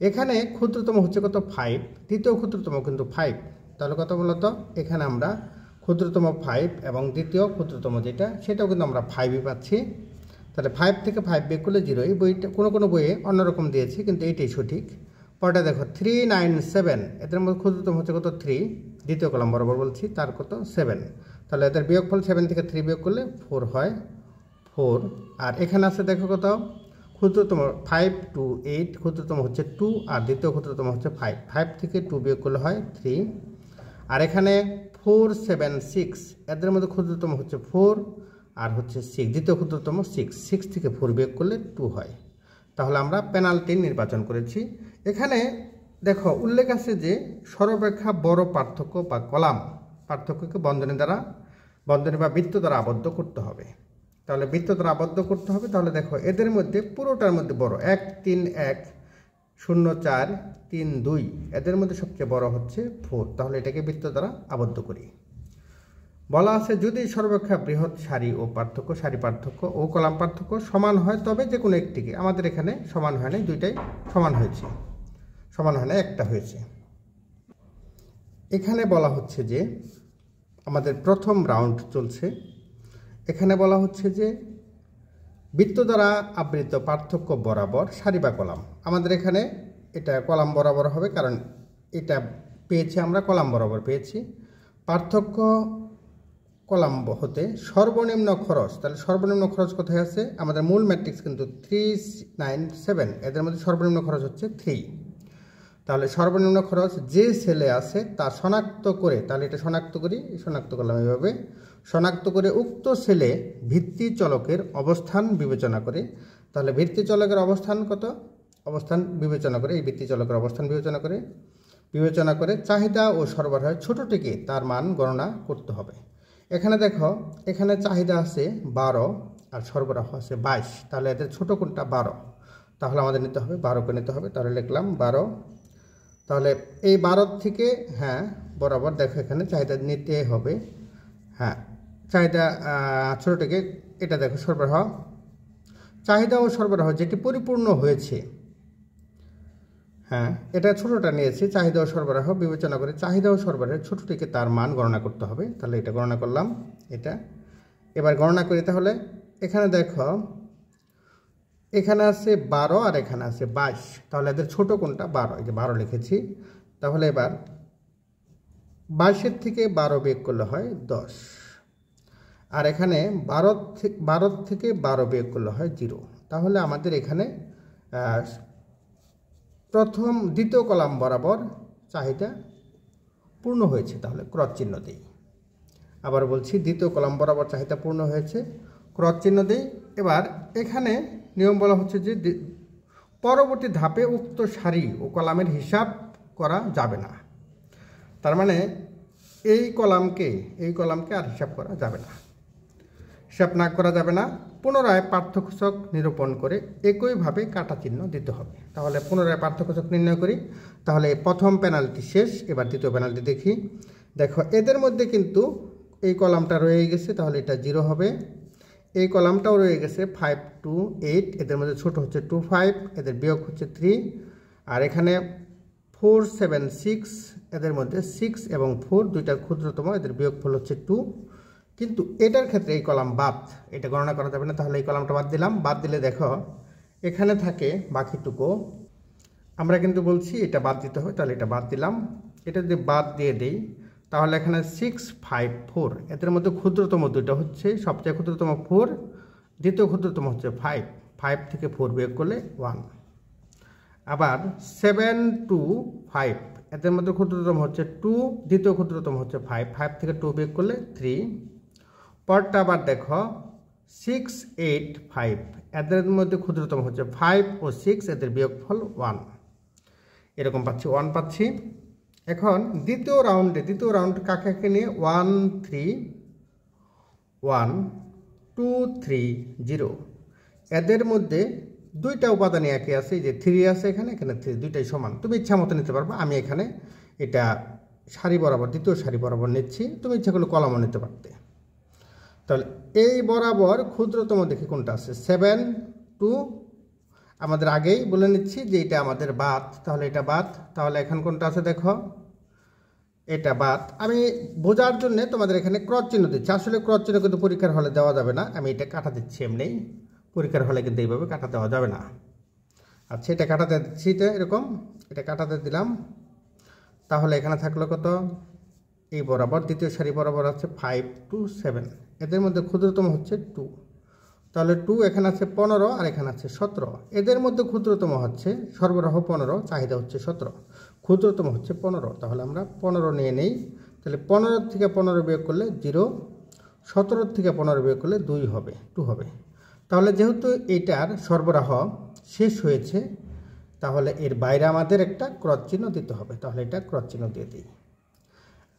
এখানে ক্ষুদ্রতম হচ্ছে কত 5, দ্বিতীয় ক্ষুদ্রতম কিন্তু 5, তাহলে কত বলতো এখানে আমরা ক্ষুদ্রতম 5 এবং দ্বিতীয় ক্ষুদ্রতম যেটা সেটাও কিন্তু আমরা 5ই পাচ্ছি, তাহলে 5 থেকে 5 বিয়োগ করলে 0। এই বইটা কোনো বইয়ে অন্যরকম দিয়েছে কিন্তু এইটাই সঠিক। পরটা দেখো 3 9 7, এদের মধ্যে ক্ষুদ্রতম হচ্ছে কত 3, দ্বিতীয় কলাম বরাবর বলছি তার কত 7, তাহলে এদের বিয়োগফল 7 থেকে 3 বিয়োগ করলে 4 হয় 4। আর এখানে আছে দেখো কত ক্ষুদ্রতম 5 to 8, ক্ষুদ্রতম হচ্ছে 2 আর দ্বিতীয় ক্ষুদ্রতম হচ্ছে 5, 5 থেকে 2 বিয়োগ করলে হয় 3। আর এখানে 4, 7, 6 এদের মধ্যে ক্ষুদ্রতম হচ্ছে 4 আর হচ্ছে 6, দ্বিতীয় ক্ষুদ্রতম 6, 6 থেকে 4 বিয়োগ করলে 2 হয়। তাহলে আমরা পেনাল্টি নির্বাচন করেছি। এখানে দেখো উল্লেখ আছে যে সর্বাপেক্ষা বড় পার্থক্য বা কলাম পার্থক্যকে বন্ধনী বা বৃত্ত দ্বারা আবদ্ধ করতে হবে। তাহলে বৃত্ত দ্বারা আবদ্ধ করতে হবে। তাহলে দেখো এদের মধ্যে পুরোটার মধ্যে বড় 1, 3, 1, 0, 4, 3, 2 এদের মধ্যে সবচেয়ে বড় হচ্ছে 4। তাহলে এটাকে বৃত্ত দ্বারা আবদ্ধ করি। বলা আছে যদি সর্বাপেক্ষা বৃহৎ সারি পার্থক্য ও কলাম পার্থক্য সমান হয় তবে যে কোনো একটিকে, আমাদের এখানে সমান হয় না, দুইটাই সমান হয়েছে, সমান হয় না, একটা হয়েছে। এখানে বলা হচ্ছে যে আমাদের প্রথম রাউন্ড চলছে। এখানে বলা হচ্ছে যে বৃত্ত দ্বারা আবৃত পার্থক্য বরাবর সারি বা কলাম। আমাদের এখানে এটা কলাম বরাবর হবে, কারণ এটা পেয়েছি আমরা কলাম বরাবর পেয়েছি। পার্থক্য কলাম হতে সর্বনিম্ন খরচ, তাহলে সর্বনিম্ন খরচ কোথায় আছে? আমাদের মূল ম্যাট্রিক্স কিন্তু 3, 9, 7, এদের মধ্যে সর্বনিম্ন খরচ হচ্ছে 3। তাহলে সর্বনিম্ন খরচ যে সেলে আছে তা শনাক্ত করে, তাহলে এটা শনাক্ত করলাম এইভাবে, শনাক্ত করে উক্ত সেলে ভিত্তি চলকের অবস্থান বিবেচনা করে। তাহলে ভিত্তি চলকের অবস্থান কত? অবস্থান বিবেচনা করে, এই ভিত্তি চলকের অবস্থান বিবেচনা করে চাহিদা ও সরবরাহের ছোটটিকে তার মান গণনা করতে হবে। এখানে দেখো, এখানে চাহিদা আছে 12 আর সরবরাহ আছে 22, তাহলে এদের ছোট কোনটা? 12। তাহলে আমাদের নিতে হবে 12কে নিতে হবে। তাহলে লিখলাম 12। তাহলে এই 12 থেকে বরাবর দেখো এখানে চাহিদা নিতে হবে। চাহিদা ছোটটিকে, এটা দেখো সরবরাহ, চাহিদা ও সরবরাহ যেটি পরিপূর্ণ হয়েছে, এটা ছোটটা নিয়েছি। চাহিদা ও সরবরাহ বিবেচনা করে চাহিদা ও সরবরাহের ছোটটিকে তার মান গণনা করতে হবে। তাহলে এটা গণনা করলাম, এটা এবার গণনা করি। তাহলে এখানে দেখো এখানে আছে 12 আর এখানে আছে 22, তাহলে এদের ছোট কোনটা? 12, এই যে 12 লিখেছি। তাহলে এবার 22 থেকে 12 বিয়োগ করলে হয় 10, আর এখানে 12 থেকে 12 বিয়োগ করলে হয় 0। তাহলে আমাদের এখানে দ্বিতীয় কলাম বরাবর চাহিদা পূর্ণ হয়েছে। তাহলে ক্রস চিহ্ন দিই। আবার বলছি, দ্বিতীয় কলাম বরাবর চাহিদা পূর্ণ হয়েছে, ক্রস চিহ্ন দিই। এবার এখানে নিয়ম বলা হচ্ছে যে পরবর্তী ধাপে উক্ত সারি ও কলামের হিসাব করা যাবে না। তার মানে এই কলামকে আর হিসাব করা যাবে না, হিসাব না করা যাবে না। পুনরায় পার্থক্যসূচক নিরূপণ করে একইভাবে কাটা চিহ্ন দিতে হবে। তাহলে পুনরায় পার্থক্যসূচক নির্ণয় করি। তাহলে প্রথম পেনাল্টি শেষ, এবার দ্বিতীয় পেনাল্টি দেখি। দেখো এদের মধ্যে কিন্তু এই কলামটা রয়ে গেছে, তাহলে এটা 0 হবে। এই কলামটাও রয়ে গেছে 5 to 8, এদের মধ্যে ছোট হচ্ছে 2, 5, এদের বিয়োগ হচ্ছে 3। আর এখানে 4, 7, 6, এদের মধ্যে 6 এবং 4 দুইটা ক্ষুদ্রতম, এদের বিয়োগফল হচ্ছে 2। কিন্তু এটার ক্ষেত্রে এই কলাম বাদ, এটা গণনা করা যাবে না। তাহলে এই কলামটা বাদ দিলাম। বাদ দিলে দেখো এখানে থাকে বাকিটুকু, আমরা কিন্তু বলছি এটা বাদ দিতে হবে, তাহলে এটা বাদ দিলাম। এটা যদি বাদ দিয়ে দেই তাহলে এখানে 6, 5, 4, এদের মধ্যে ক্ষুদ্রতম দুটো হচ্ছে, সবচেয়ে ক্ষুদ্রতম 4, দ্বিতীয় ক্ষুদ্রতম হচ্ছে 5, 5 থেকে 4 বিয়োগ করলে 1। আবার 7 to 5, এদের মধ্যে ক্ষুদ্রতম হচ্ছে 2, দ্বিতীয় ক্ষুদ্রতম হচ্ছে 5, 5 থেকে 2 বিয়োগ করলে 3। পরটা আবার দেখো 6, 8, 5, এদের মধ্যে ক্ষুদ্রতম হচ্ছে 5 ও 6, এদের বিয়োগফল 1। এরকম পাচ্ছি, 1 পাচ্ছি। এখন দ্বিতীয় রাউন্ড কাকে নিয়ে? 1, 3, 1, 2, 3, 0, এদের মধ্যে দুইটা উপাদানই একই আছে, যে 3 আছে এখানে 3, দুইটাই সমান। তুমি ইচ্ছা মতো নিতে পারবে। আমি এখানে এটা সারি বরাবর, দ্বিতীয় সারি বরাবর নিচ্ছি, তুমি ইচ্ছা করলে কলামও নিতে পারতে। তাহলে এই বরাবর ক্ষুদ্রতম দেখি কোনটা আছে, 7 to, আমাদের আগেই বলে নিচ্ছি যে এটা আমাদের বাদ, তাহলে এটা বাদ। তাহলে এখন কোনটা আছে দেখো, এটা বাদ। আমি বোঝার জন্য তোমাদের এখানে ক্রস চিহ্ন দিচ্ছি। আসলে ক্রস চিহ্ন কিন্তু পরীক্ষার হলে দেওয়া যাবে না, আমি এটা কাটা দিচ্ছি এমনি, পরীক্ষার হলে কিন্তু এইভাবে কাটা দেওয়া যাবে না। আচ্ছা, এটা কাটাতে দিচ্ছি, এরকম এটা কাটাতে দিলাম। তাহলে এখানে থাকলো কত? এই বরাবর দ্বিতীয় সারি বরাবর আছে 5 to 7, এদের মধ্যে ক্ষুদ্রতম হচ্ছে 2, তাহলে 2 এখানে আছে 15 আর এখানে আছে 17। এদের মধ্যে ক্ষুদ্রতম হচ্ছে সরবরাহ 15, চাহিদা হচ্ছে 17, ক্ষুদ্রতম হচ্ছে 15। তাহলে আমরা 15 নিয়ে নেই। তাহলে 15 থেকে 15 বিয়োগ করলে 0, 17 থেকে 15 বিয়োগ করলে 2 হবে। তাহলে যেহেতু এটার সরবরাহ শেষ হয়েছে, তাহলে এর বাইরে আমাদের একটা ক্রস চিহ্ন দিতে হবে। তাহলে এটা ক্রস চিহ্ন দিয়ে দিই।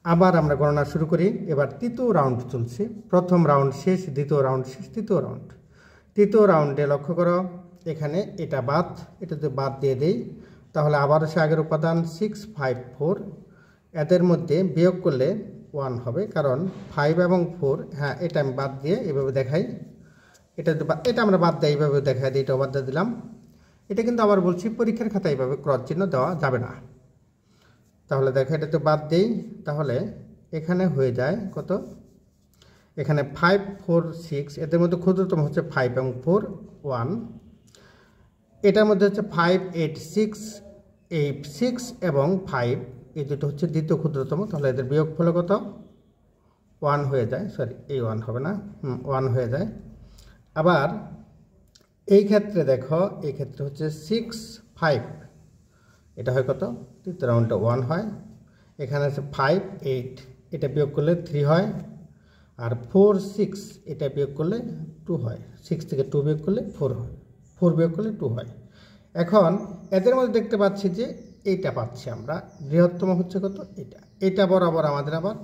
আবার আমরা গণনা শুরু করি। এবার তৃতীয় রাউন্ড চলছে। প্রথম রাউন্ড শেষ, দ্বিতীয় রাউন্ড শেষ, তৃতীয় রাউন্ড। তৃতীয় রাউন্ডে লক্ষ্য করো, এখানে এটা বাদ, এটাতে বাদ দিয়ে দেই। তাহলে আবারও সে আগের উপাদান 6, 5, 4, এদের মধ্যে বিয়োগ করলে 1 হবে, কারণ 5 এবং 4, হ্যাঁ এটা আমি বাদ দিয়ে এভাবে দেখাই। এটা আমরা বাদ দিয়ে এইভাবে দেখাই দিই, এটাও বাদ দিয়ে দিলাম। এটা কিন্তু আবার বলছি পরীক্ষার খাতায় এইভাবে ক্রস চিহ্ন দেওয়া যাবে না। তাহলে দেখো এটাতে বাদ দেই। তাহলে এখানে হয়ে যায় কত, এখানে 5, 4, 6, এদের মধ্যে ক্ষুদ্রতম হচ্ছে 5 এবং 4, 1। এটার মধ্যে হচ্ছে 5, 8, 6 এবং 5, এই দুটো হচ্ছে দ্বিতীয় ক্ষুদ্রতম। তাহলে এদের বিয়োগফল কত, 1 হয়ে যায়। সরি, এই 1 হবে না, 1 হয়ে যায়। আবার এই ক্ষেত্রে দেখো, এই ক্ষেত্রে হচ্ছে 6, 5, এটা হয় কত, তৃতীয় রাউন্ডটা 1 হয়। এখানে আছে 5, 8, এটা বিয়োগ করলে 3 হয়। আর 4, 6, এটা বিয়োগ করলে 2 হয়। 6 থেকে 2 বিয়োগ করলে 4 হয়, 4 বিয়োগ করলে 2 হয়। এখন এদের মধ্যে দেখতে পাচ্ছি যে এইটা পাচ্ছি আমরা, বৃহত্তম হচ্ছে কত, এটা বরাবর আমাদের আবার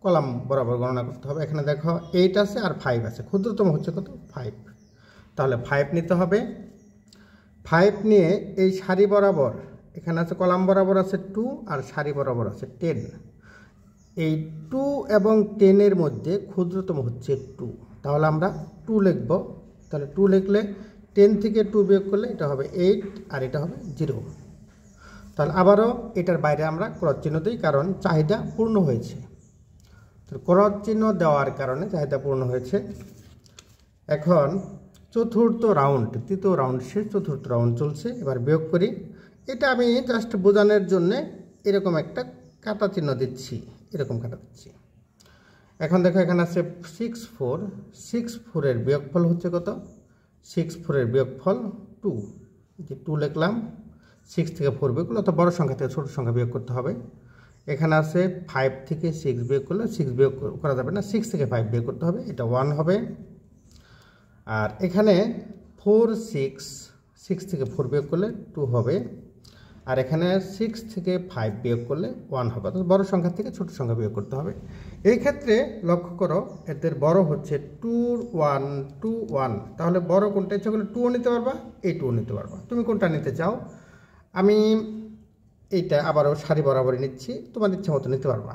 কলাম বরাবর গণনা করতে হবে। এখানে দেখো 8 আছে আর 5 আছে, ক্ষুদ্রতম হচ্ছে কত, 5। তাহলে 5 নিতে হবে। 5 নিয়ে এই সারি বরাবর, এখানে আছে কলাম বরাবর আছে 2 আর সারি বরাবর আছে 10। এই 2 এবং 10-এর মধ্যে ক্ষুদ্রতম হচ্ছে 2। তাহলে আমরা 2 লিখব। তাহলে 2 লিখলে 10 থেকে 2 বিয়োগ করলে এটা হবে 8 আর এটা হবে 0। তাহলে আবারও এটার বাইরে আমরা ক্রস চিহ্ন দিই, কারণ চাহিদা পূর্ণ হয়েছে। ক্রস চিহ্ন দেওয়ার কারণে চাহিদা পূর্ণ হয়েছে। এখন চতুর্থ রাউন্ড, তৃতীয় রাউন্ড শেষ, চতুর্থ রাউন্ড চলছে। এবার বিয়োগ করি। এটা আমি জাস্ট বোঝানোর জন্যে এরকম একটা কাটা চিহ্ন দিচ্ছি, এরকম কাটা দিচ্ছি। এখন দেখো এখানে আছে 6, 4, 6, 4-এর বিয়োগফল হচ্ছে কত, 6, 4-এর বিয়োগফল 2, যে 2 লিখলাম। 6 থেকে 4 বিয়োগ করলে, অত বড় সংখ্যা থেকে ছোট সংখ্যা বিয়োগ করতে হবে। এখানে আছে 5 থেকে 6 বিয়োগ করলে, 6 বিয়োগ করা যাবে না, 6 থেকে 5 বিয়োগ করতে হবে, এটা 1 হবে। আর এখানে 4, 6 থেকে 4 বিয়োগ করলে 2 হবে। আর এখানে 6 থেকে 5 বিয়োগ করলে 1 হবে। অর্থাৎ বড় সংখ্যা থেকে ছোট সংখ্যা বিয়োগ করতে হবে। এই ক্ষেত্রে লক্ষ্য করো, এদের বড় হচ্ছে 2, 1, 2, 1। তাহলে বড় কোনটা, ইচ্ছা করলে 2 নিতে পারবা, এই 2 নিতে পারবা। তুমি কোনটা নিতে চাও? আমি এইটা আবারও সারি বরাবরই নিচ্ছি, তোমার ইচ্ছা মতো নিতে পারবা।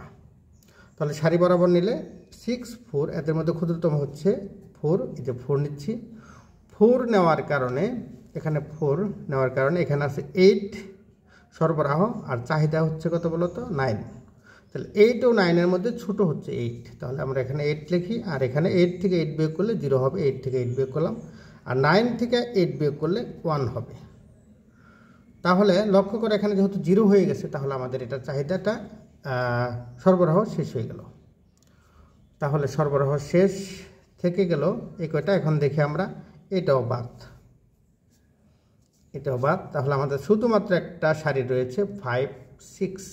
তাহলে সারি বরাবর নিলে 6, 4, এদের মধ্যে ক্ষুদ্রতম হচ্ছে 4, এই যে 4 নিচ্ছি। 4 নেওয়ার কারণে, এখানে 4 নেওয়ার কারণে এখানে আছে 8 সরবরাহ, আর চাহিদা হচ্ছে কত বলো তো, 9। তাহলে 8 ও 9-এর মধ্যে ছোট হচ্ছে 8। তাহলে আমরা এখানে 8 লিখি, আর এখানে 8 থেকে 8 বিয়োগ করলে 0 হবে, 8 থেকে 8 বিয়োগ করলাম। আর 9 থেকে 8 বিয়োগ করলে 1 হবে। তাহলে লক্ষ্য করে এখানে যেহেতু 0 হয়ে গেছে, তাহলে আমাদের এটা চাহিদাটা সরবরাহ শেষ হয়ে গেল। তাহলে সরবরাহ শেষ থেকে গেল এই কয়টা। এখন দেখি আমরা, এটাও বাদ, এটাও বাদ। তাহলে আমাদের শুধুমাত্র একটা সারি রয়েছে 5, 6।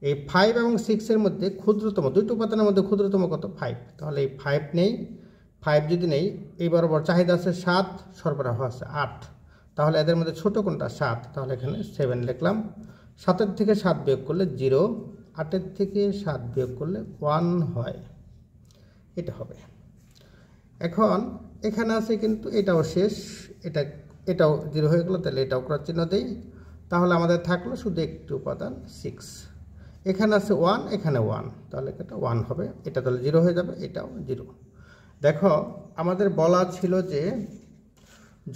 এই 5 এবং 6-এর মধ্যে ক্ষুদ্রতম, দুইটি উপাদানের মধ্যে ক্ষুদ্রতম কত, 5। তাহলে এই 5 নেই। 5 যদি নেই, এই বরাবর চাহিদা আছে 7, সরবরাহ আছে 8। তাহলে এদের মধ্যে ছোট কোনটা, 7। তাহলে এখানে 7 লিখলাম। 7-এর থেকে 7 বিয়োগ করলে 0, 8-এর থেকে 7 বিয়োগ করলে 1 হয়, এটা হবে। এখন এখানে আছে কিন্তু এটাও শেষ, এটাও 0 হয়ে গেল। তাহলে এটাও ক্রস চিহ্ন দেই। তাহলে আমাদের থাকলো শুধু একটি উপাদান 6। এখানে আছে 1, এখানে 1, তাহলে এটা 1 হবে। এটা তাহলে 0 হয়ে যাবে, এটাও 0। দেখো আমাদের বলা ছিল যে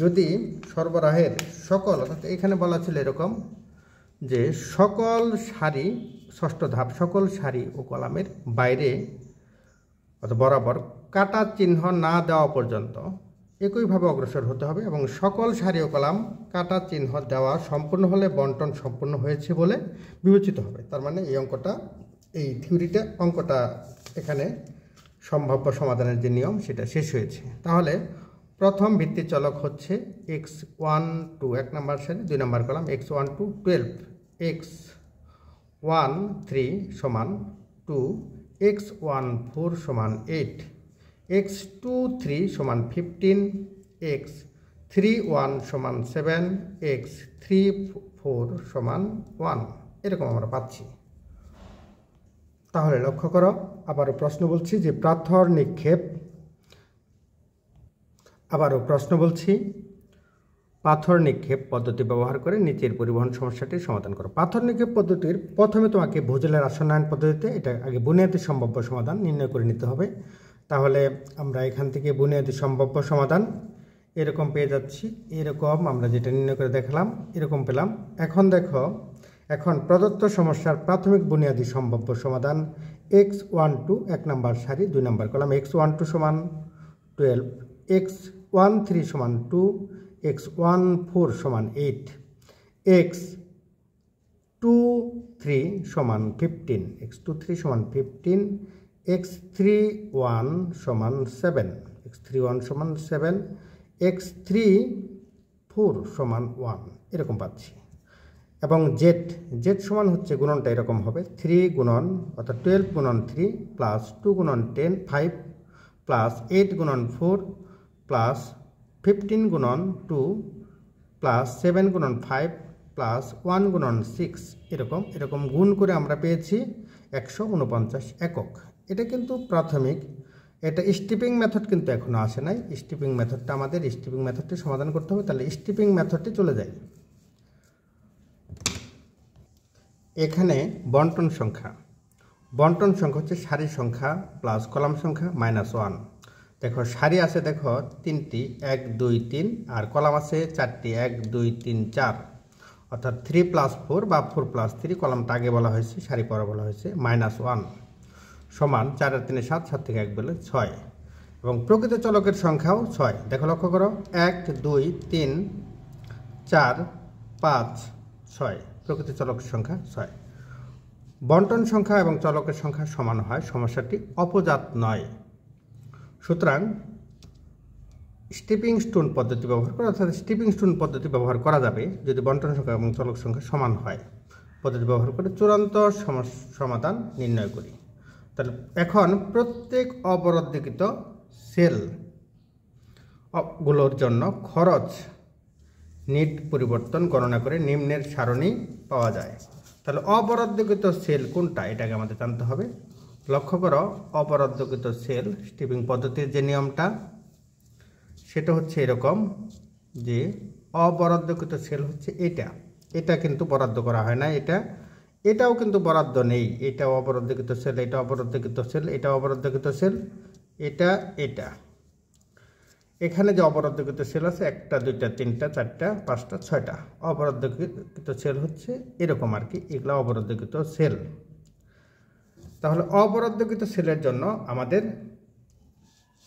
যদি সরবরাহের সকল, অর্থাৎ এখানে বলা ছিল এরকম যে সকল সারি, ষষ্ঠ ধাপ, সকল সারি ও কলামের বাইরে অর্থাৎ বরাবর কাটা চিহ্ন না দেওয়া পর্যন্ত একইভাবে অগ্রসর হতে হবে, এবং সকল সারি ও কলাম কাটা চিহ্ন দেওয়া সম্পূর্ণ হলে বন্টন সম্পূর্ণ হয়েছে বলে বিবেচিত হবে। তার মানে এই অঙ্কটা, এই থিওরিটা, অঙ্কটা এখানে সম্ভাব্য সমাধানের যে নিয়ম সেটা শেষ হয়েছে। তাহলে প্রথম ভিত্তি চলক হচ্ছে x12 এক নম্বর সারি 2 নম্বর কলাম x12 12, x13 সমান 2, x14 সমান 8, x23 সমান 15, x31 সমান 7, x34 সমান 1 এরকম আমরা পাচ্ছি। তাহলে লক্ষ্য করো, আবারও প্রশ্ন বলছি যে পাথর নিক্ষেপ পদ্ধতি ব্যবহার করে নিচের পরিবহন সমস্যাটির সমাধান করো। পাথর নিক্ষেপ পদ্ধতির প্রথমে তোমাকে ভোজেলের আসন্নায়ন পদ্ধতিতে এটা আগে বুনিয়াদি সম্ভাব্য সমাধান নির্ণয় করে নিতে হবে। তাহলে আমরা এখান থেকে বুনিয়াদি সম্ভাব্য সমাধান এরকম পেয়ে যাচ্ছি। এরকম আমরা যেটা নির্ণয় করে দেখালাম এরকম পেলাম। এখন দেখো, এখন প্রদত্ত সমস্যার প্রাথমিক বুনিয়াদি সম্ভাব্য সমাধান x12 এক নম্বর সারি 2 নম্বর কলাম x12 সমান 12, x13 সমান 2, x14 সমান 8, x23 সমান 15, x23 সমান 15, x31 সমান 7, x31 সমান 7, x34 সমান 1 এরকম পাচ্ছি। এবং z সমান হচ্ছে গুণনটা এরকম হবে 3 গুণন অর্থাৎ 12 গুণন 3 প্লাস 2 গুণন 10 5 প্লাস 8 গুণন 4 প্লাস 15 গুণন 2 প্লাস 7 গুণন 5 প্লাস 1 গুণন 6 এরকম গুণ করে আমরা পেয়েছি 149 একক। এটা কিন্তু প্রাথমিক, এটা স্টিপিং মেথড কিন্তু এখনও আসে নাই। স্টিপিং মেথডটি সমাধান করতে হবে। তাহলে স্টিপিং মেথডটি চলে যায়। এখানে বন্টন সংখ্যা হচ্ছে সারি সংখ্যা প্লাস কলাম সংখ্যা -1। দেখো সারি আছে দেখো 3টি 1 2 3 আর কলাম আছে 4টি 1 2 3 4 অর্থাৎ 3 + 4 বা 4 + 3 কলামটা আগে বলা হয়েছে, সারি পরে বলা হয়েছে -1 সমান 4 আর 3 7, 7 থেকে 1 গেলে 6 এবং প্রকৃত চলকের সংখ্যাও 6। দেখো লক্ষ্য করো 1 2 3 4 5 6 প্রকৃত চলকের সংখ্যা 6। বন্টন সংখ্যা এবং চলকের সংখ্যা সমান হয়, সমস্যাটি অপজাত নয়। সুতরাং স্টিপিং স্টোন পদ্ধতি ব্যবহার করা, অর্থাৎ স্টিপিং স্টোন পদ্ধতি ব্যবহার করা যাবে যদি বন্টন সংখ্যা এবং চলক সংখ্যা সমান হয়। পদ্ধতি ব্যবহার করে চূড়ান্ত সমাধান নির্ণয় করি। তাহলে এখন প্রত্যেক অবরোধকৃত সেল গুলোর জন্য খরচ নিট পরিবর্তন গণনা করে নিম্নের সারণী পাওয়া যায়। তাহলে অবরোধকৃত সেল কোনটা এটাকে আমাদের জানতে হবে। লক্ষ্য করো, অবরোধকৃত সেল স্টিপিং পদ্ধতির যে নিয়মটা সেটা হচ্ছে এরকম যে অবরোধকৃত সেল হচ্ছে এটা কিন্তু বরাদ্দ করা হয় না, এটাও কিন্তু বরাদ্দ নেই। এটা অবরোধকৃত সেল, এটা অবরোধকৃত সেল, এটা অবরোধকৃত সেল, এটা এখানে যে অবরোধকৃত সেল আছে 1টা 2টা 3টা 4টা 5টা 6টা অবরোধকৃত সেল হচ্ছে এরকম আর কি, এগুলো অবরোধকৃত সেল। তাহলে অবরোধকৃত সেলের জন্য আমাদের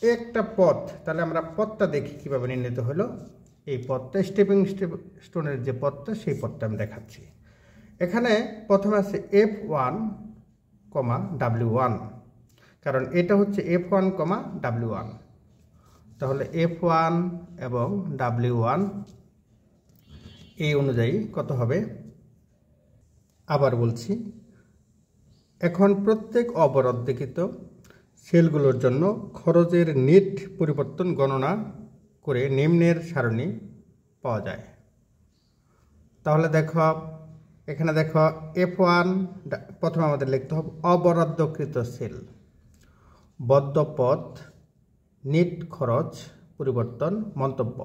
একটা পথ, তাহলে আমরা পথটা দেখি কিভাবে নির্ণীত হলো। এই পথটা স্টেপিং স্টোনের যে পথটা সেই পথটা আমি দেখাচ্ছি। এখানে প্রথমে আছে F1, W1, কারণ এটা হচ্ছে F1, W1। তাহলে F1 এবং W1 এই অনুযায়ী কত হবে আবার বলছি। এখন প্রত্যেক অবরোধকৃত সেলগুলোর জন্য খরচের নেট পরিবর্তন গণনা করে নিম্নের সারণী পাওয়া যায়। তাহলে দেখো এখানে দেখো F1 প্রথমে আমাদের লিখতে হবে অবরোধকৃত সেল, বদ্ধ পথ, নেট খরচ পরিবর্তন, মন্তব্য।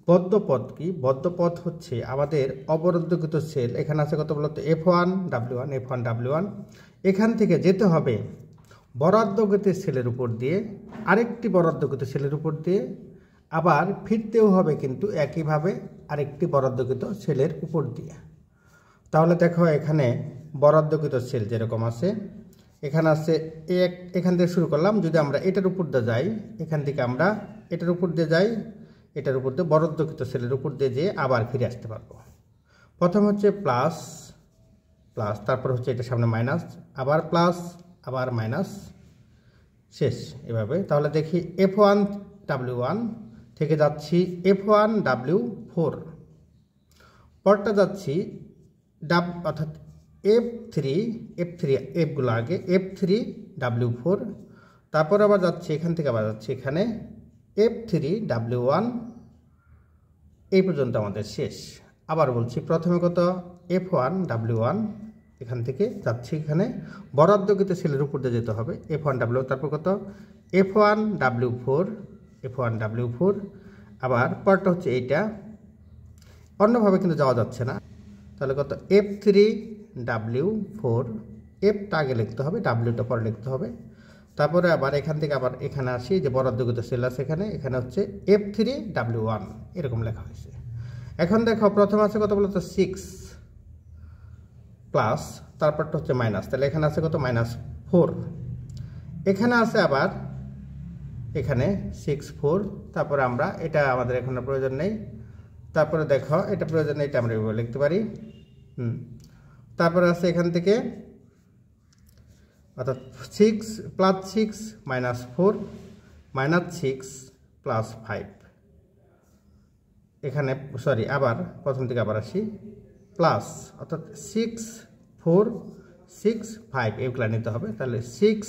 বদ্ধ পথ কি? বদ্ধ পথ হচ্ছে আমাদের অবরোধকৃত সেল, এখানে আছে কত বলতো F1 W1, এখান থেকে যেতে হবে বরাদ্দকৃত সেলের উপর দিয়ে, আরেকটি বরাদ্দকৃত সেলের উপর দিয়ে, আবার ফিরতেও হবে কিন্তু একইভাবে আরেকটি বরাদ্দকৃত সেলের উপর দিয়ে। তাহলে দেখো এখানে বরাদ্দকৃত সেল যেরকম আছে, এখানে আছে এখান থেকে শুরু করলাম। যদি আমরা এটার উপর দিয়ে যাই, এখান থেকে আমরা এটার উপর দিয়ে যাই, এটার উপর দিয়ে বরাদ্দকৃত সেলের উপর দিয়ে যেয়ে আবার ফিরে আসতে পারবো। প্রথম হচ্ছে প্লাস, তারপর হচ্ছে এটা সামনে মাইনাস, আবার প্লাস, আবার মাইনাস, শেষ এভাবে। তাহলে দেখি F1 W1 থেকে যাচ্ছি F1W4, পরটা যাচ্ছি অর্থাৎ F3 এফগুলো আগে F3W4, তারপর আবার যাচ্ছি এখান থেকে আবার যাচ্ছি এখানে F3W1, এই পর্যন্ত আমাদের শেষ। আবার বলছি প্রথমে কত F1W1, এখান থেকে যাচ্ছি এখানে বরাদ্দকৃত সেলের উপর দিয়ে যেতে হবে F1W, তারপর কত F1W4, আবার পরটা হচ্ছে এইটা, অন্যভাবে কিন্তু যাওয়া যাচ্ছে না। তাহলে কত F3W4, এফটা আগে লিখতে হবে, ডাব্লিউটা পরে লিখতে হবে। তারপরে আবার এখান থেকে আবার এখানে আসি, যে বরাদ্দকৃত সেল আছে এখানে হচ্ছে F3W1, এরকম লেখা হয়েছে। এখন দেখো প্রথম আছে কত বলতো 6 প্লাস, তারপরটা হচ্ছে মাইনাস, তাহলে এখানে আছে কত -4, এখানে আছে আবার এখানে 6 4, তারপরে আমরা এটা আমাদের এখন প্রয়োজন নেই, তারপরে দেখো এটা প্রয়োজন নেই, এটা আমরা এভাবে লিখতে পারি। তারপরে আছে এখান থেকে অর্থাৎ 6 + 6 -4 -6 + 5, এখানে সরি আবার প্রথম থেকে আবার আসি, প্লাস অর্থাৎ 6 4 6 5 এগুলো নিতে হবে। তাহলে 6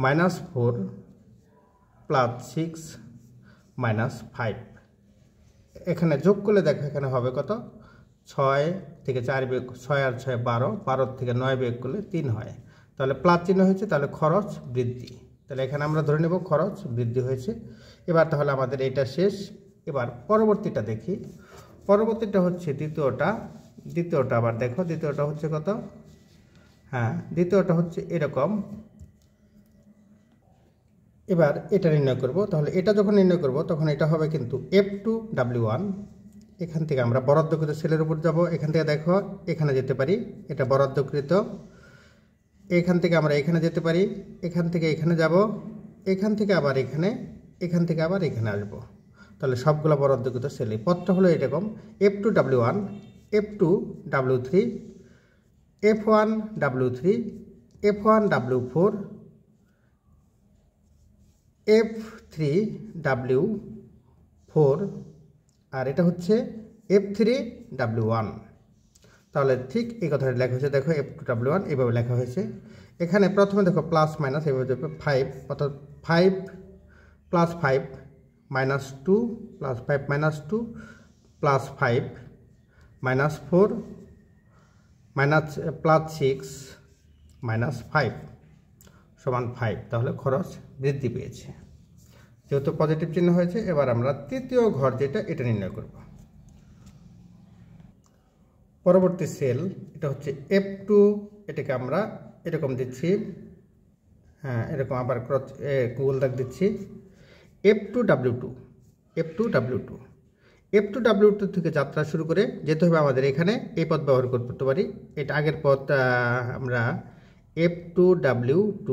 -4 + 6 -5, এখানে যোগ করলে দেখো এখানে হবে কত 6 থেকে 4 বিয়োগ 6 আর 6 12, 12 থেকে 9 বিয়োগ করলে 3 হয়, তাহলে প্লাস চিহ্ন হয়েছে, তাহলে খরচ বৃদ্ধি, তাহলে এখানে আমরা ধরে নেব খরচ বৃদ্ধি হয়েছে। এবার তাহলে আমাদের এটা শেষ। এবার পরবর্তীটা দেখি, পরবর্তীটা হচ্ছে দ্বিতীয়টা আবার দেখো, দ্বিতীয়টা হচ্ছে কত, দ্বিতীয়টা হচ্ছে এরকম। এবার এটা নির্ণয় করব, তাহলে এটা যখন নির্ণয় করব তখন এটা হবে কিন্তু F2W1, এখান থেকে আমরা বরাদ্দকৃত সেলের উপর যাব, এখান থেকে দেখো এখানে যেতে পারি, এটা বরাদ্দকৃত, এখান থেকে আমরা এখানে যেতে পারি, এখান থেকে এখানে যাব, এখান থেকে আবার এখানে, এখান থেকে আবার এখানে আসবো, তাহলে সবগুলো বরাদ্দকৃত সেলে। পথটা হলো এরকম F2W1, F2W3, F1W3, F1W4, F3W4, আর এটা হচ্ছে F3W1। তাহলে ঠিক এই কথাটা লেখা হয়েছে, দেখো F2W1 এভাবে লেখা হয়েছে। এখানে প্রথমে দেখো প্লাস মাইনাস এভাবে যাবে 5, অর্থাৎ 5 + 5 -2 + 5 -2 + 5 -4 +6 -5 সমান 5, তাহলে খরচ বৃদ্ধি পেয়েছে, যেহেতু পজিটিভ চিহ্ন হয়েছে। এবার আমরা তৃতীয় ঘর যেটা, এটা নির্ণয় করব। পরবর্তী সেল এটা হচ্ছে F2, এটাকে আমরা এরকম দিচ্ছি, এরকম আবার গোল দাগ দিচ্ছি, F2W2 থেকে যাত্রা শুরু করে যেতে হবে আমাদের এখানে, এই পথ ব্যবহার করতে পারি, এটা আগের পথ আমরা F2W2,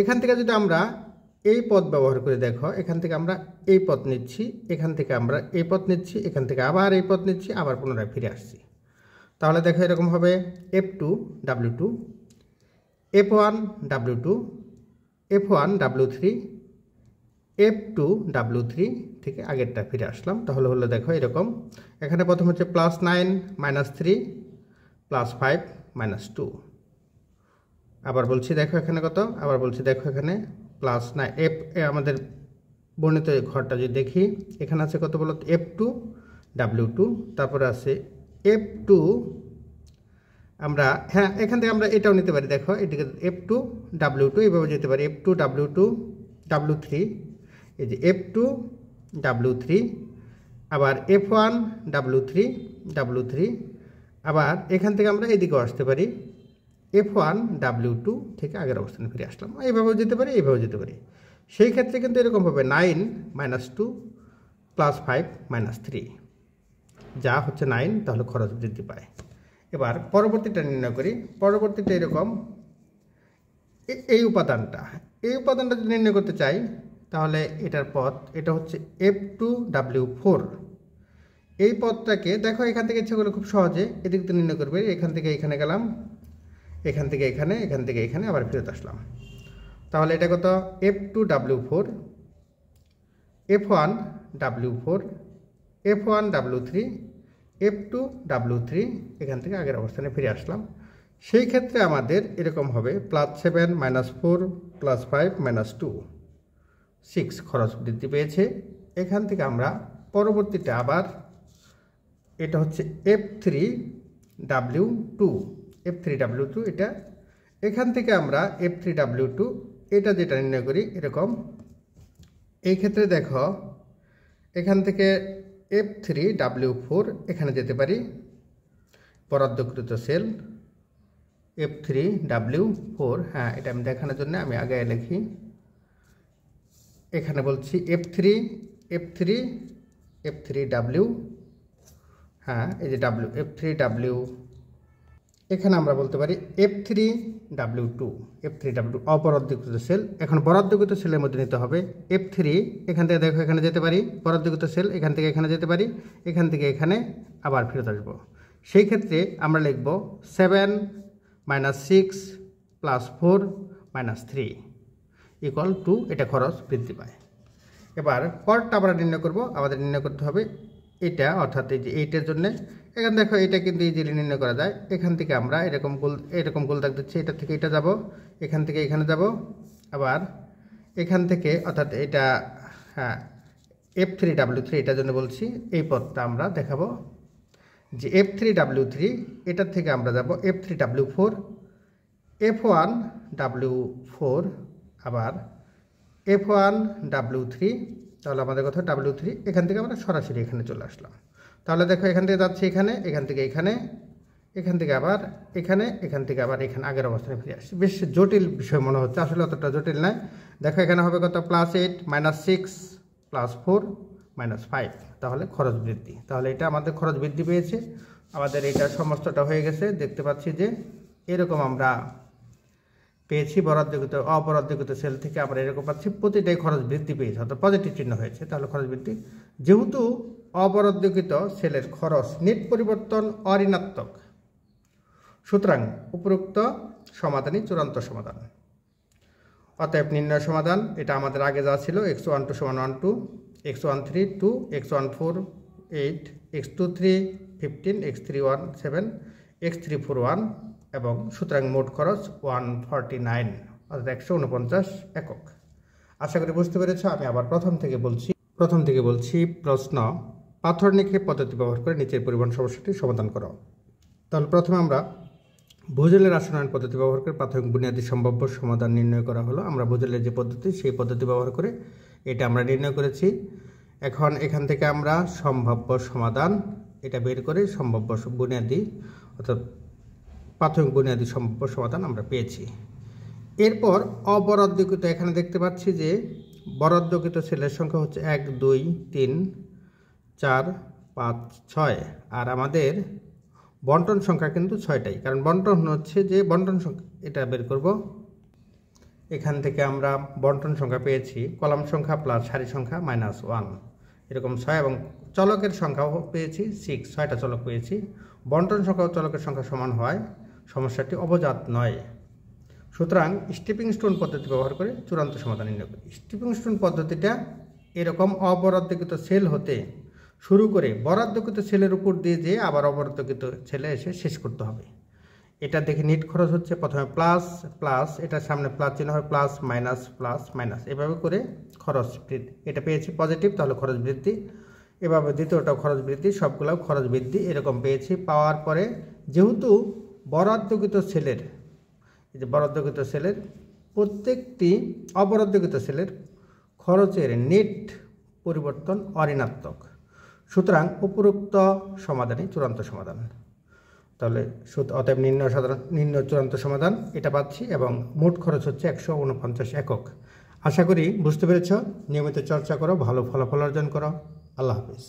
এখান থেকে যদি আমরা এই পথ ব্যবহার করে দেখো, এখান থেকে আমরা এই পথ নিচ্ছি, এখান থেকে আমরা এই পথ নিচ্ছি, এখান থেকে আবার এই পথ নিচ্ছি, আবার পুনরায় ফিরে আসছি, তাহলে দেখো এরকম হবে F2W2, F1W2, F1W3, F2W3 থেকে আগেরটা ফিরে আসলাম, তাহলে হলো দেখো এরকম। এখানে প্রথম হচ্ছে +9 -3 +5 -2, আবার বলছি দেখো এখানে কত, আবার বলছি দেখো এখানে +9, আমাদের বর্ণিত ঘরটা যদি দেখি, এখানে আছে কত বলো F2W2, তারপরে আছে F2, আমরা এখান থেকে আমরা এটাও নিতে পারি, দেখো এদিকে F2W2 এভাবে যেতে পারি, F2W2 W3, এই যে F2W3, আবার F1W3 আবার এখান থেকে আমরা এদিকেও আসতে পারি, F1W2 থেকে আগের অবস্থানে ফিরে আসলাম, এইভাবেও যেতে পারি, এইভাবেও যেতে পারি। সেই ক্ষেত্রে কিন্তু এরকম হবে 9 -2 + 5 -3, যা হচ্ছে 9, তাহলে খরচ বৃদ্ধি পায়। এবার পরবর্তীটা নির্ণয় করি, পরবর্তীটা এরকম, এই উপাদানটা যদি নির্ণয় করতে চাই, তাহলে এটার পথ এটা হচ্ছে F2W4, এই পথটাকে দেখো এখান থেকে ইচ্ছা করলে খুব সহজে এদিক থেকে নির্ণয় করবে, এখান থেকে এখানে গেলাম, এখান থেকে এখানে, এখান থেকে এখানে আবার ফেরত আসলাম, তাহলে এটা কত F2W4 F1W4 F1W3 F2W3 এখান থেকে আগের অবস্থানে ফিরে আসলাম। সেই ক্ষেত্রে আমাদের এরকম হবে +7 -4 +5 -2 6 খরচ বৃদ্ধি পেয়েছে। এখান থেকে আমরা পরবর্তীতে আবার এটা হচ্ছে F3W2 এটা এখান থেকে আমরা F3W2 এটা যেটা নির্ণয় করি এরকম। এই ক্ষেত্রে দেখো এখান থেকে F3W4 এখানে যেতে পারি, বরাদ্দকৃত সেল F3W4, হ্যাঁ এটা আমি দেখানোর জন্য আমি আগে লিখি, এখানে বলছি F3W, হ্যাঁ এই যে F3W, এখানে আমরা বলতে পারি F3W2 অবরাদ্দকৃত সেল। এখন বরাদ্দকৃত সেলের মধ্যে নিতে হবে F3, এখান থেকে দেখো এখানে যেতে পারি, বরাদ্দকৃত সেল এখান থেকে এখানে যেতে পারি, এখান থেকে এখানে আবার ফেরত আসবো। সেই ক্ষেত্রে আমরা লিখব 7 - 6 + 4 - 3 = 2, এটা খরচ বৃদ্ধি পায়। এবার পরটা আমরা নির্ণয় করব, আমাদের নির্ণয় করতে হবে এটা, অর্থাৎ এই যে 8-এর জন্য এখানে দেখো এটা কিন্তু ইজিলি নির্ণয় করা যায়। এখান থেকে আমরা এরকম গোল দাগ দিচ্ছি, এটা থেকে এটা যাব, এখান থেকে এখানে যাব, আবার এখান থেকে অর্থাৎ এটা, হ্যাঁ F3W3 এটার জন্য বলছি। এই পথটা আমরা দেখাবো যে F3W3 এটার থেকে আমরা যাব F3W4 F1W4 আবার F1W3, তাহলে আমাদের কথা W3, এখান থেকে আমরা সরাসরি এখানে চলে আসলাম। তাহলে দেখো এখান থেকে যাচ্ছে এখানে, এখান থেকে এখানে, এখান থেকে আবার এখানে, এখান থেকে আবার এখানে আগের অবস্থানে ফিরে আসছে। বেশ জটিল বিষয় মনে হচ্ছে, আসলে অতটা জটিল নয়। দেখো এখানে হবে কত +8 - 6 + 4 - 5, তাহলে খরচ বৃদ্ধি। তাহলে এটা আমাদের খরচ বৃদ্ধি পেয়েছে, আমাদের এটা সমস্তটা হয়ে গেছে। দেখতে পাচ্ছি যে এরকম আমরা পেয়েছি অবরাদ্দকৃত সেল থেকে আমরা এরকম পাচ্ছি, প্রতিটাই খরচ বৃদ্ধি পেয়েছে, অর্থাৎ পজিটিভ চিহ্ন হয়েছে, তাহলে খরচ বৃদ্ধি। যেহেতু অবরাদ্দকৃত সেলের খরচ নেট পরিবর্তন অঋণাত্মক, সুতরাং উপরোক্ত সমাধানই চূড়ান্ত সমাধান। অতএব নির্ণয় সমাধান এটা আমাদের আগে যা ছিল x12 = 2, x13 2, x14 8, x23 15, x31 7, x34 1 এবং সুতরাং মোট খরচ 149 অর্থাৎ 149 একক। আশা করি বুঝতে পেরেছ। আমি আবার প্রথম থেকে বলছি প্রশ্ন, পাথর নিক্ষেপ পদ্ধতি ব্যবহার করে নিচের পরিবহন সমস্যাটি সমাধান করো। তাহলে প্রথমে আমরা ভোজেলের রাসায়নিক পদ্ধতি ব্যবহার করে প্রাথমিক বুনিয়াদী সম্ভাব্য সমাধান নির্ণয় করা হলো। আমরা ভোজেলের যে পদ্ধতি সেই পদ্ধতি ব্যবহার করে এটা আমরা নির্ণয় করেছি। এখন এখান থেকে আমরা সম্ভাব্য সমাধান এটা বের করে সম্ভাব্য বুনিয়াদী অর্থাৎ প্রাথমিক বুনিয়াদী সম্ভাব্য সমাধান আমরা পেয়েছি। এরপর অবরাদ্দকৃত, এখানে দেখতে পাচ্ছি যে বরাদ্দকৃত সেলের সংখ্যা হচ্ছে 1 2 3 4 5 6 আর আমাদের বন্টন সংখ্যা কিন্তু 6টাই, কারণ বন্টন হচ্ছে যে বন্টন সংখ্যা এটা বের করব। এখান থেকে আমরা বন্টন সংখ্যা পেয়েছি কলাম সংখ্যা প্লাস সারি সংখ্যা -1 এরকম 6 এবং চলকের সংখ্যাও পেয়েছি 6, 6টা চলক পেয়েছি। বন্টন সংখ্যা ও চলকের সংখ্যা সমান হয়, সমস্যাটি অবজাত নয়। সুতরাং স্টিপিং স্টোন পদ্ধতি ব্যবহার করে চূড়ান্ত সমাধান নির্ণয় করি। স্টিপিং স্টোন পদ্ধতিটা এরকম অবরাদ্দকৃত সেল হতে শুরু করে বরাদ্দকৃত সেলের উপর দিয়ে যে আবার অবরাদ্দকৃত সেলে এসে শেষ করতে হবে। এটা দেখে নেট খরচ হচ্ছে প্রথমে প্লাস প্লাস, এটার সামনে প্লাস চিহ্ন হয় প্লাস মাইনাস, এভাবে করে খরচ বৃদ্ধি। এটা পেয়েছি পজিটিভ, তাহলে খরচ বৃদ্ধি। এভাবে দ্বিতীয়টাও খরচ বৃদ্ধি, সবগুলো খরচ বৃদ্ধি এরকম পেয়েছি। পাওয়ার পরে যেহেতু বরাদ্দকৃত সেলের প্রত্যেকটি অবরাদ্দকৃত সেলের খরচের নেট পরিবর্তন অঋণাত্মক, সুতরাং উপরোক্ত সমাধানই চূড়ান্ত সমাধান। তাহলে অতএব নির্ণয় চূড়ান্ত সমাধান এটা পাচ্ছি এবং মোট খরচ হচ্ছে 149 একক। আশা করি বুঝতে পেরেছ। নিয়মিত চর্চা করো, ভালো ফলাফল অর্জন করো। আল্লাহ হাফিজ।